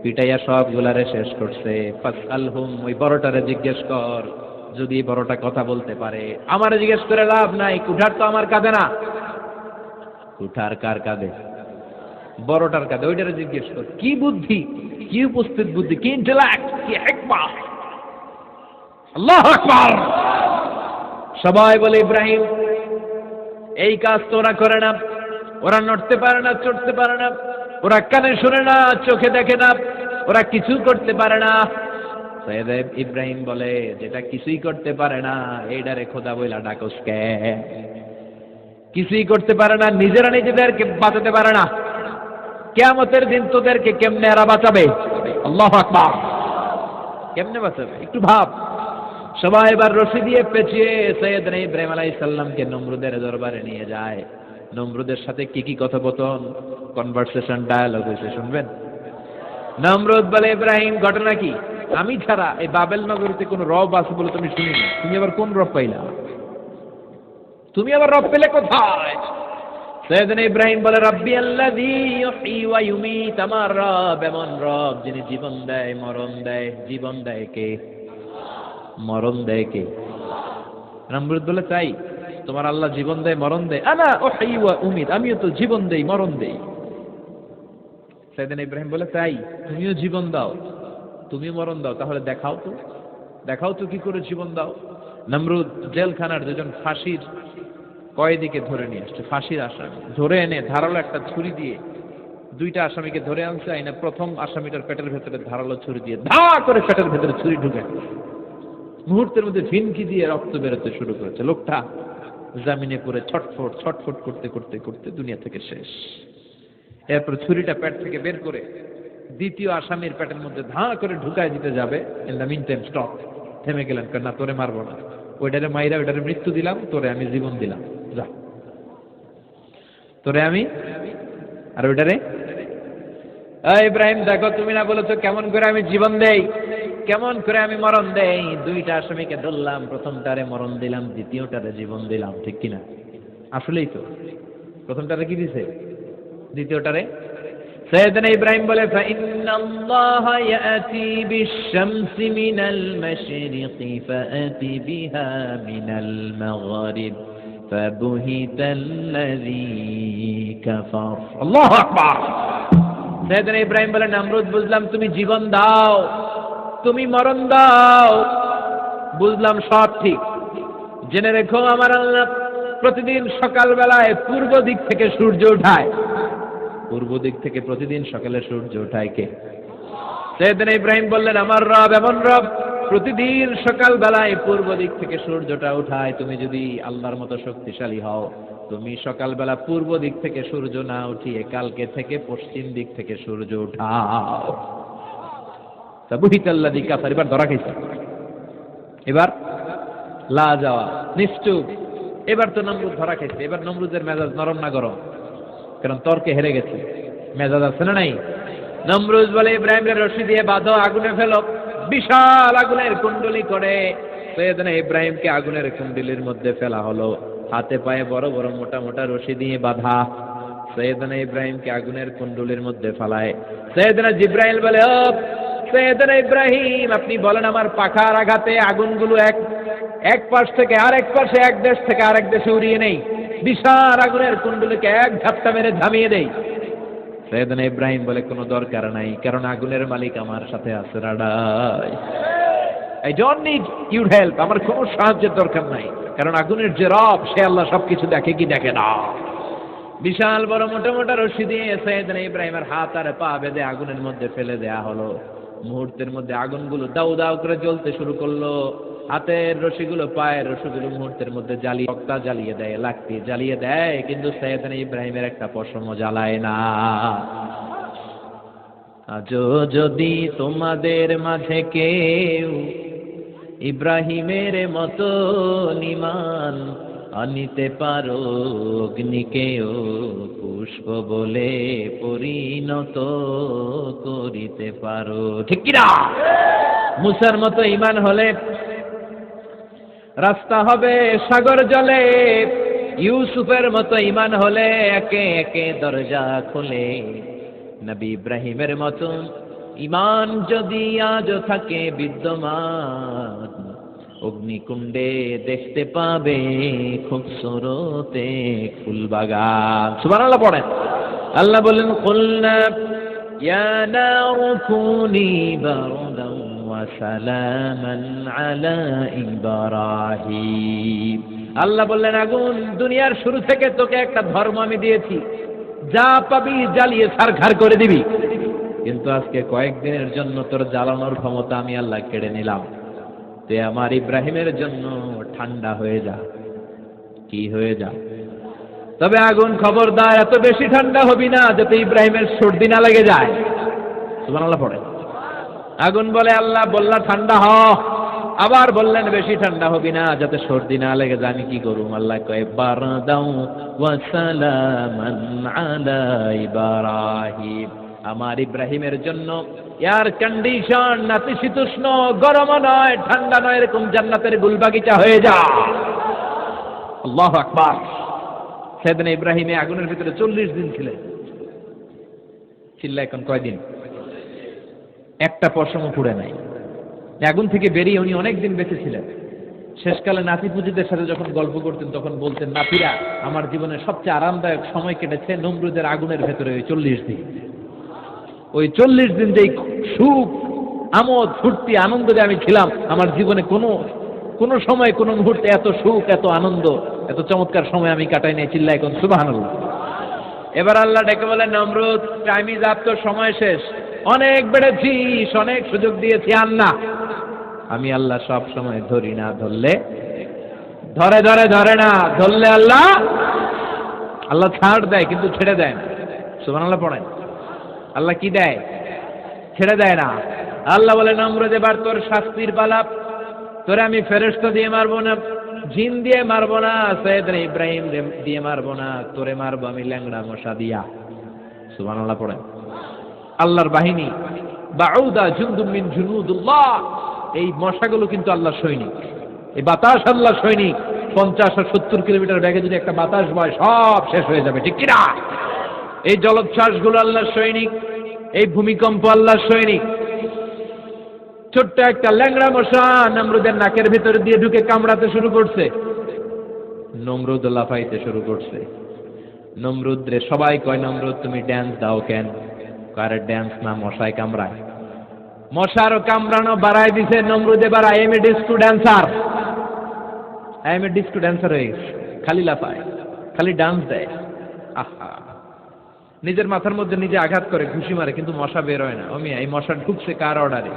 পিটাইয়া সবগুলারে শেষ করছে। ফাসআলহুম, ওই বড়টারে জিজ্ঞেস কর, যদি বড়টা কথা বলতে পারে। আমারে জিজ্ঞেস করে লাভ নাই, কুঠার তো আমার কাঁধে না। কুঠার কার কাঁধে? বড়টার কাঁধে। ওইটারে জিজ্ঞেস কর, কি বুদ্ধি, কি উপস্থিত বুদ্ধি, কি ইন্টেলেক্ট, কি হিকমত। আল্লাহু আকবার। সবাই বলে ইব্রাহিম এই কাজ তো ওরা করে না, ওরা নড়তে পারে না, চড়তে পারে না, ওরা কানে শুনে না, চোখে দেখে না, ওরা কিছু করতে পারে না। সৈয়দ ইব্রাহিম বলে, যেটা কিছুই করতে পারে না এইটারে খোদা বইলা ডাকস কে? কিছুই করতে পারে না, নিজেরা নিজেদেরকে বাঁচাতে পারে না, কিয়ামতের দিন তোদেরকে কেমনে এরা বাঁচাবে? আল্লাহু আকবার। কেমনে বাঁচাবে একটু ভাব। সবাই এবার রশি দিয়ে পেঁচিয়ে সৈয়দনা ইব্রাহিম আলাইহিস সালামকে নমরুদের দরবারে নিয়ে যায়। নমরুদের সাথে কি কি কথোপকথন, কনভারসেশন, ডায়ালগ হয়েছে শুনবেন। নমরুদ বলে, ইব্রাহিম ঘটনা কি? আমি ছাড়া এই বাবেল নগরীতে কোন রব আছে বলে তুমি শুনিনি, তুমি আবার কোন রব পাইলা? তুমি আবার রব পেলে কোথায়? সৈয়দনা ইব্রাহিম বলে, রাব্বি আল্লাযী ইউহয়ী ওয়া ইউমীত, আমার রব এমন রব যিনি জীবন দেয় মরণ দেয়। জীবন দেয় কে? মরণ দেয় কে? নমরুদ বলে, তাই তোমার আল্লাহ জীবন দেয় মরণ দেয়? আনা উহয়ী ওয়া উমীত, আমিও তো জীবন দেই মরণ দেই। সৈয়দনা ইব্রাহিম বলে, তাই তুমিও জীবন দাও তুমিও মরণ দাও, তাহলে দেখাও তো, দেখাও তো কি করে জীবন দাও। নমরুদ জেলখানার দুজন ফাঁসির কয়েদিকে ধরে নিয়ে আসছে, ফাঁসির আসামি ধরে এনে ধারালো একটা ছুরি দিয়ে দুইটা আসামিকে ধরে আনছে। আইনা প্রথম আসামিটার পেটের ভেতরে ধারালো ছুরি দিয়ে ধা করে পেটের ভেতরে ছুরি ঢুকে মুহূর্তের মধ্যে ভিনকি দিয়ে রক্ত বেরোতে শুরু করেছে। লোকটা জামিনে পড়ে ছটফট ছটফট করতে করতে করতে দুনিয়া থেকে শেষ। এরপর ছুরিটা পেট থেকে বের করে দ্বিতীয় আসামির পেটের মধ্যে ধা করে ঢুকায় দিতে যাবে। In the meantime stop, থেমে গেলেন, না তোরে মারবো না, ওইটারে মাইরা ওইটারে মৃত্যু দিলাম, তোরে আমি জীবন দিলাম, যা তোরে আমি আর ওইটারে। ইব্রাহিম দেখো, তুমি না বলেছো কেমন করে আমি জীবন দেই, কেমন করে আমি মরণ দেই। দুইটা আসামিকে ধরলাম, প্রথমটারে মরণ দিলাম, দ্বিতীয়টারে জীবন দিলাম, ঠিক কিনা? আসলেই তো প্রথমটারে কি দিছে, দ্বিতীয়টারে। সৈয়দনা ইব্রাহিম বলে, ফাইন্নাল্লাহা ইয়াতি বিশ-শামসি মিনাল মাশরিকি ফাআতি বিহা মিনাল মাগরিব ফাবুহিতাল্লাযী কাফার। আল্লাহু আকবার। সৈয়দনা ইব্রাহিম বলে, নমরুদ বুঝলাম তুমি জীবন দাও, তুমি মরণ দাও, বুঝলাম সব ঠিক। জেনে রেখো আমার আল্লাহ প্রতিদিন সকালবেলায় পূর্ব দিক থেকে সূর্য ওঠায়। পূর্ব দিক থেকে প্রতিদিন সকালে সূর্য ওঠায় কে? সৈয়দনা ইব্রাহিম বললেন, আমার রব এমন রব প্রতিদিন সকালবেলায় পূর্ব দিক থেকে সূর্যটা ওঠায়। তুমি যদি আল্লাহর মতো শক্তিশালী হও, তুমি সকালবেলা পূর্ব দিক থেকে সূর্য না উঠিয়ে কালকে থেকে পশ্চিম দিক থেকে সূর্য উঠাও। ফাবুহিতাল্লাযী কাফার। এবার ধরা খাইছে, এবার লা যাওয়া নিশ্চুপ। এবার তো নমরুদ ধরা খাইছে। এবার নমরুদের মেজাজ নরম না গরম? কারণ তর্কে হেরে গেছে, মেজাজ আছে না নাই? নমরুদ বলে, ইব্রাহিমের রশি দিয়ে বাঁধো, আগুনে ফেলো। বিশাল আগুনের কুণ্ডলি করে সৈয়দনা ইব্রাহিমকে আগুনের কুণ্ডলির মধ্যে ফেলা হলো। হাতে পায়ে বড় বড় মোটা মোটা রশি দিয়ে বাঁধা সৈয়দনা ইব্রাহিমকে আগুনের কুণ্ডলির মধ্যে ফেলায়। সৈয়দনা জিব্রাইল বলে, ও সৈয়দনা ইব্রাহিম, আপনি বলেন আমার পাখার আঘাতে আগুনগুলো এক পাশ থেকে আরেক পাশে, এক দেশ থেকে আরেক দেশে উড়িয়ে নেই, বিশাল আগুনের কুণ্ডলিকে এক ঝাপটা মেরে থামিয়ে দেই। সৈয়দনা ইব্রাহিম বলে, কোনো দরকার নাই, কারণ আগুনের মালিক আমার সাথে আছে। রাডাই, I don't need your help, আমার কোনো সাহায্যের দরকার নাই, কারণ আগুনের যে রব সে আল্লাহ সবকিছু দেখে কি দেখে না। বিশাল বড় মোটা মোটা রশি দিয়ে সৈয়দনা ইব্রাহিমের হাত আর পা বেঁধে আগুনের মধ্যে ফেলে দেয়া হলো। মুহূর্তের মধ্যে আগুনগুলো দাউ দাউ করে জ্বলতে শুরু করলো। হাতের রশিগুলো পায়ের রশিগুলো মুহূর্তের মধ্যে জ্বালিয়ে তক্তা জ্বালিয়ে দেয়, লাকড়ি জ্বালিয়ে দেয়, কিন্তু সৈয়দনা ইব্রাহিমের একটা পশমও জ্বালায় না। আজও যদি তোমাদের মাঝে কেউ ইব্রাহিমের মতো ঈমান আনিতে পারো, অগ্নিকেও পুষ্প বলে পরিণত করিতে পারো, ঠিক কিনা? মুসার মতো ঈমান হলে রাস্তা হবে সাগর জলে, ইউসুফের মতো ঈমান হলে একে একে দরজা খোলে। নবী ইব্রাহিমের মতো ইমান যদি আজ থাকে বিদ্যমান, অগ্নিকুণ্ডে দেখতে পাবে খুবসুরতে ফুলবাগান। সুবহানাল্লাহ পড়েন। আল্লাহ বলেন, কুলনা ইয়া নারু কুনি বারদান ওয়া সালামান আলা ইব্রাহিম। আল্লাহ বললেন, আগুন, দুনিয়ার শুরু থেকে তোকে একটা ধর্ম আমি দিয়েছি, যা পাবি জ্বালিয়ে ছারখার করে দিবি, কিন্তু আজকে কয়েকদিনের জন্য তোর জ্বালানোর ক্ষমতা আমি আল্লাহ কেড়ে নিলাম। তুই আমার ইব্রাহিমের জন্য ঠান্ডা হয়ে যা। কি হয়ে যা? তবে আগুন খবরদার এত বেশি ঠান্ডা হবি না যাতে ইব্রাহিমের সর্দি না লেগে যায়। সুবহানাল্লাহ পড়ে। আগুন বলে, আল্লাহ বললা ঠান্ডা হ, আবার বললেন বেশি ঠান্ডা হবি না যাতে সর্দি না লেগে যায়। আমি কি করুম? আল্লাহ কয়, বারদাউ ওয়া সালামান আলা ইব্রাহিম। আমার ইব্রাহিমের জন্য এয়ার কন্ডিশন, নাতিশীতোষ্ণ, গরম নয় ঠান্ডা নয়, এরকম জান্নাতের গুলবাগিচা হয়ে যা। আল্লাহু আকবার। সেদিন ইব্রাহিমে আগুনের ভিতরে 40 দিন ছিলেন। চিল্লা এখন কয়দিন? একটা পশমও পুড়ে নাই। আগুন থেকে বেরিয়ে উনি অনেক দিন বেঁচে ছিলেন। শেষকালে নাতি পুজিদের সাথে যখন গল্প করতেন তখন বলতেন, নাতিরা, আমার জীবনের সবচেয়ে আরামদায়ক সময় কেটেছে নমরুদের আগুনের ভেতরে ওই 40 দিন। ওই 40 দিন যেই সুখ, আমোদ, ফুর্তি, আনন্দে আমি ছিলাম, আমার জীবনে কোনো সময়, কোনো মুহূর্তে এত সুখ, এত আনন্দ, এত চমৎকার সময় আমি কাটাই নাই। চিল্লা এখন সুবহানাল্লাহ। এবার আল্লাহ ডেকে বলেন, নমরুদ, টাইম ইজ আপ, তোর সময় শেষ। অনেক বেড়েছিস, অনেক সুযোগ দিয়েছি, আর না। আমি আল্লাহ সব সময় ধরি না, ধরলে ধরে না, ধরলে আল্লাহ ছাড় দেয় কিন্তু ছেড়ে দেয় না। সুবহানাল্লাহ পড়েন। আল্লাহ কি দেয়? ছেড়ে দেয় না। আল্লাহ বলে, নমরুদ, এবার তোর শাস্তির পালা। তোরে আমি ফেরেশতা দিয়ে মারবো না, জিন দিয়ে মারবো না, সৈয়দনা ইব্রাহিম দিয়ে মারবো না, তোরে মারবো আমি ল্যাংড়া মশা দিয়া। সুবহানাল্লাহ পড়েন। আল্লাহর বাহিনী, বাউদা জুনদুম মিন জুনুদুল্লাহ, এই মশাগুলো কিন্তু আল্লাহর সৈনিক। এই বাতাস আল্লাহর সৈনিক। 50 আর 70 কিলোমিটার বেগে যদি একটা বাতাস বয়, সব শেষ হয়ে যাবে, ঠিক কিনা? এই জলোচ্ছ্বাসগুলো আল্লাহর সৈনিক। এই ভূমিকম্প আল্লাহর সৈনিক। ছোট্ট একটা ল্যাংড়া মশা নমরুদের নাকের ভিতরে দিয়ে ঢুকে কামড়াতে শুরু করছে। নমরুদ লাফাইতে শুরু করছে। নমরুদ রে সবাই কয়, নমরুদ তুমি ড্যান্স দাও কেন? কারে ড্যান্স না, মশায় কামড়ায়। মশারও কামড়ানো বাড়াই দিছে নমরুদ। এবার I M A disco dancer হয়ে গেছে। খালি লাফায়, খালি ডান্স দেয়। আহা, নিজের মাথার মধ্যে নিজে আঘাত করে, ঘুষি মারে, কিন্তু মশা বের হয় না। অমিয়া, এই মশা ঢুকছে কার অর্ডারে?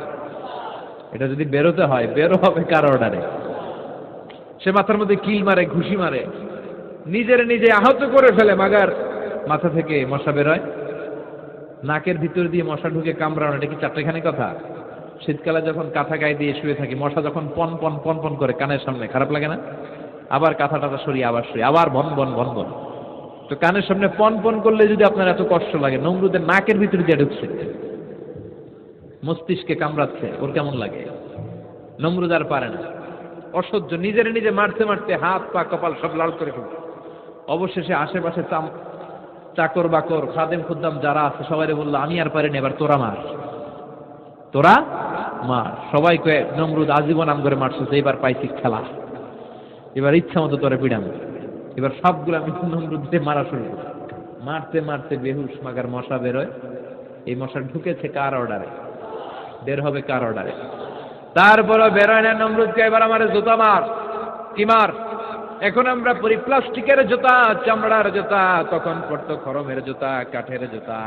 এটা যদি বেরোতে হয়, বেরো হবে কার অর্ডারে? সে মাথার মধ্যে কিল মারে, ঘুষি মারে, নিজের নিজে আহত করে ফেলে, মাগার মাথা থেকে মশা বের হয়। নাকের ভিতর দিয়ে মশা ঢুকে কামড়ানো, এটা কি চারটেখানি কথা? শীতকালে যখন কাঁথা গায়ে দিয়ে শুয়ে থাকি, মশা যখন পন পন পন পন করে কানের সামনে, খারাপ লাগে না? আবার কাঁথা টাথা সরিয়ে আবার শুয়ে, আবার ভন ভন ভন ভন। তো কানের সামনে পন পন করলে যদি আপনার এত কষ্ট লাগে, নমরুদের নাকের ভিতর দিয়ে ঢুকছে, মস্তিষ্কে কামড়াচ্ছে, ওর কেমন লাগে? নমরুদ আর পারে না, অসহ্য। নিজের নিজে মারতে মারতে হাত পা কপাল সব লাল করে ফেলছে। অবশেষে আশেপাশে চাকর বাকর, খাদেম খুদ্দাম যারা আছে সবাই বললো, আমি আর পারিনি, এবার তোরা মার, তোরা মার। সবাই কয়ে, নমরুদ আজীবন আম করে মারছিস, এবার পাইছি খেলা, এবার ইচ্ছা মতো তোরে পিড়াম। এবার সবগুলো আমি নমরুদকে মারা শুরু করি। মারতে মারতে বেহুশ, মাগার মশা বেরোয়। এই মশা ঢুকেছে কার অর্ডারে? বের হবে কার অর্ডারে? তারপরও বেরোয় না। নমরুদকে, এবার আমার জুতা মার। কি মার? এখন আমরা পরি প্লাস্টিকের জুতা, চামড়ার জুতা, তখন পড়তো খরমের জুতা, কাঠের জুতা।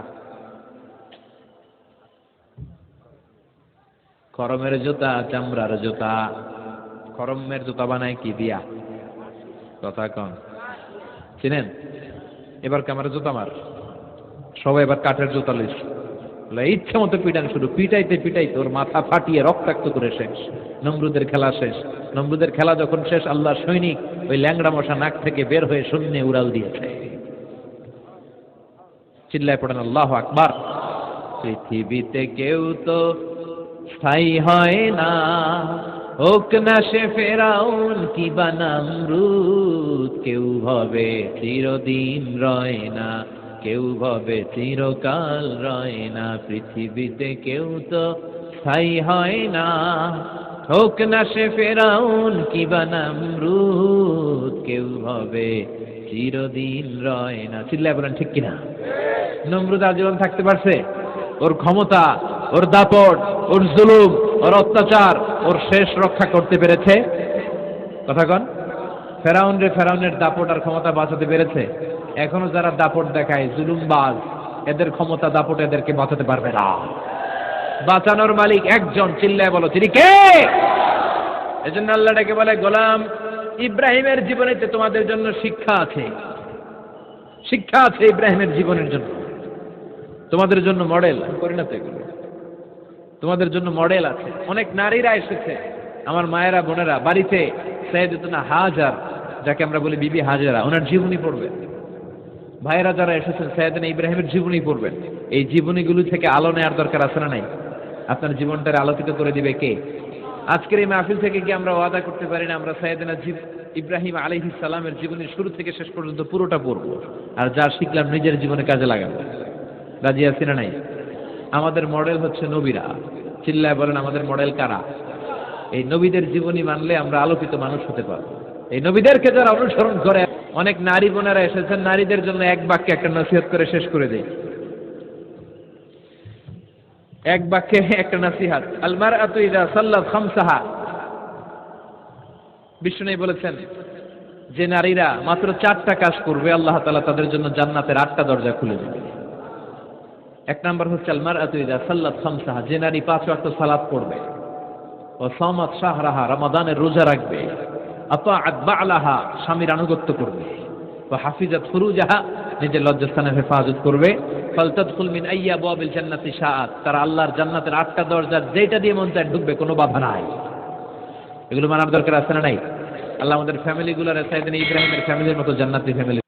খরমের জুতা, চামড়ার জুতা। খরমের জুতা বানায় কি দিয়া? কথা কন, চিনেন? এবার কামার জুতা মার। সবাই এবার কাঠের জুতা লইছে, ইচ্ছা মতো পিটান শুরু। পিটাইতে পিটাইতে ওর মাথা ফাটিয়ে রক্তাক্ত করে শেষ। নমরুদের খেলা শেষ। নমরুদের খেলা যখন শেষ, আল্লাহর সৈনিক ওই ল্যাংড়া মশা নাক থেকে বের হয়ে শূন্যে উড়াল দিয়েছে। চিল্লায় পড়েন আল্লাহু আকবার। পৃথিবীতে কেউ তো স্থায়ী হয় না, হোক না সে ফেরাউন কিবা নমরুদ, কেউ ভাবে চিরদিন রয় না। কেউ ভাবে চিরকাল রয় না, পৃথিবীতে কেউ তো স্থায়ী হয় না। হোক না সে ফেরাউন কিবা নমরুদ, কেউ ভাবে চিরদিন রয় না। চিল্লায় বলেন ঠিক কিনা? নমরুদ আজীবন থাকতে পারছে? ওর ক্ষমতা, ওর দাপট, ওর জুলুম, ওর অত্যাচার ওর শেষ রক্ষা করতে পেরেছে? কথা কন। ফেরাউনের দাপট আর ক্ষমতা বাঁচাতে পেরেছে? এখনো যারা দাপট দেখায়, জুলুমবাজ, এদের ক্ষমতা দাপট এদেরকে বাঁচাতে পারবে না। বাঁচানোর মালিক একজন, চিল্লায় বলো তিনি কে? এজন্য আল্লাহ ডেকে বলে, গোলাম ইব্রাহিমের জীবনেতে তোমাদের জন্য শিক্ষা আছে, শিক্ষা আছে ইব্রাহিমের জীবনের জন্য, তোমাদের জন্য মডেল। পরিণত এগুলো তোমাদের জন্য মডেল আছে। অনেক নারীরা এসেছে, আমার মায়েরা বোনেরা, বাড়িতে সাইয়েদাতুনা হাজার, যাকে আমরা বলি বিবি হাজারা, ওনার জীবনী পড়বেন। ভাইয়েরা যারা এসেছেন সাইয়েদনা ইব্রাহিমের জীবনী পড়বেন। এই জীবনীগুলো থেকে আলো নেওয়ার দরকার আছে না নাই? আপনার জীবনটাকে আলোকিত করে দিবে কে? আজকের এই মাহফিল থেকে কি আমরা ওয়াদা করতে পারি না আমরা সাইয়েদনা ইব্রাহিম আলাইহিস সালামের জীবনের শুরু থেকে শেষ পর্যন্ত পুরোটা পড়বো, আর যা শিখলাম নিজের জীবনে কাজে লাগাবো? রাজি আছি না নাই? আমাদের মডেল হচ্ছে নবীরা। চিল্লায় বলেন আমাদের মডেল কারা? এই নবীদের জীবনী মানলে আমরা আলোকিত মানুষ হতে পারবো। এই নবীদেরকে যারা অনুসরণ করে, অনেক নারী বোনেরা এসেছেন, নারীদের জন্য এক বাক্যে একটা নসিহত করে শেষ করে দেই। এক বাক্যে একটা নসিহত, আল মারআতু ইযা সাল্লাত খামসাহা। বিষ্ণু বলেছেন যে নারীরা মাত্র 4টা কাজ করবে, আল্লাহ তাআলা তাদের জন্য জান্নাতের 8টা দরজা খুলে দেবে। এক নাম্বার হচ্ছে আল মারআতু ইযা সাল্লাত খামসাহা, যে নারী 5 ওয়াক্ত সালাত পড়বে, ও সামাত শাহরাহা, রমাদানের রোজা রাখবে, আতাআত বা'লাহা, স্বামীর আনুগত্য করবে, ও হাফিজাত ফুরুজাহা, নিজের লজ্জাস্থানের হেফাজত করবে, ফালতাদখুল মিন আইয়্যা আবওয়াবিল জান্নাতি শাআত, তারা আল্লাহর জান্নাতের 8টা দরজা যেটা দিয়ে মন চায় ঢুকবে, কোনো বাধা নাই। এগুলো মানার দরকার আছে না নাই? আল্লাহ আমাদের ফ্যামিলিগুলোর সাইয়েদনা ইব্রাহিমের ফ্যামিলির মতো জান্নাতি ফ্যামিলি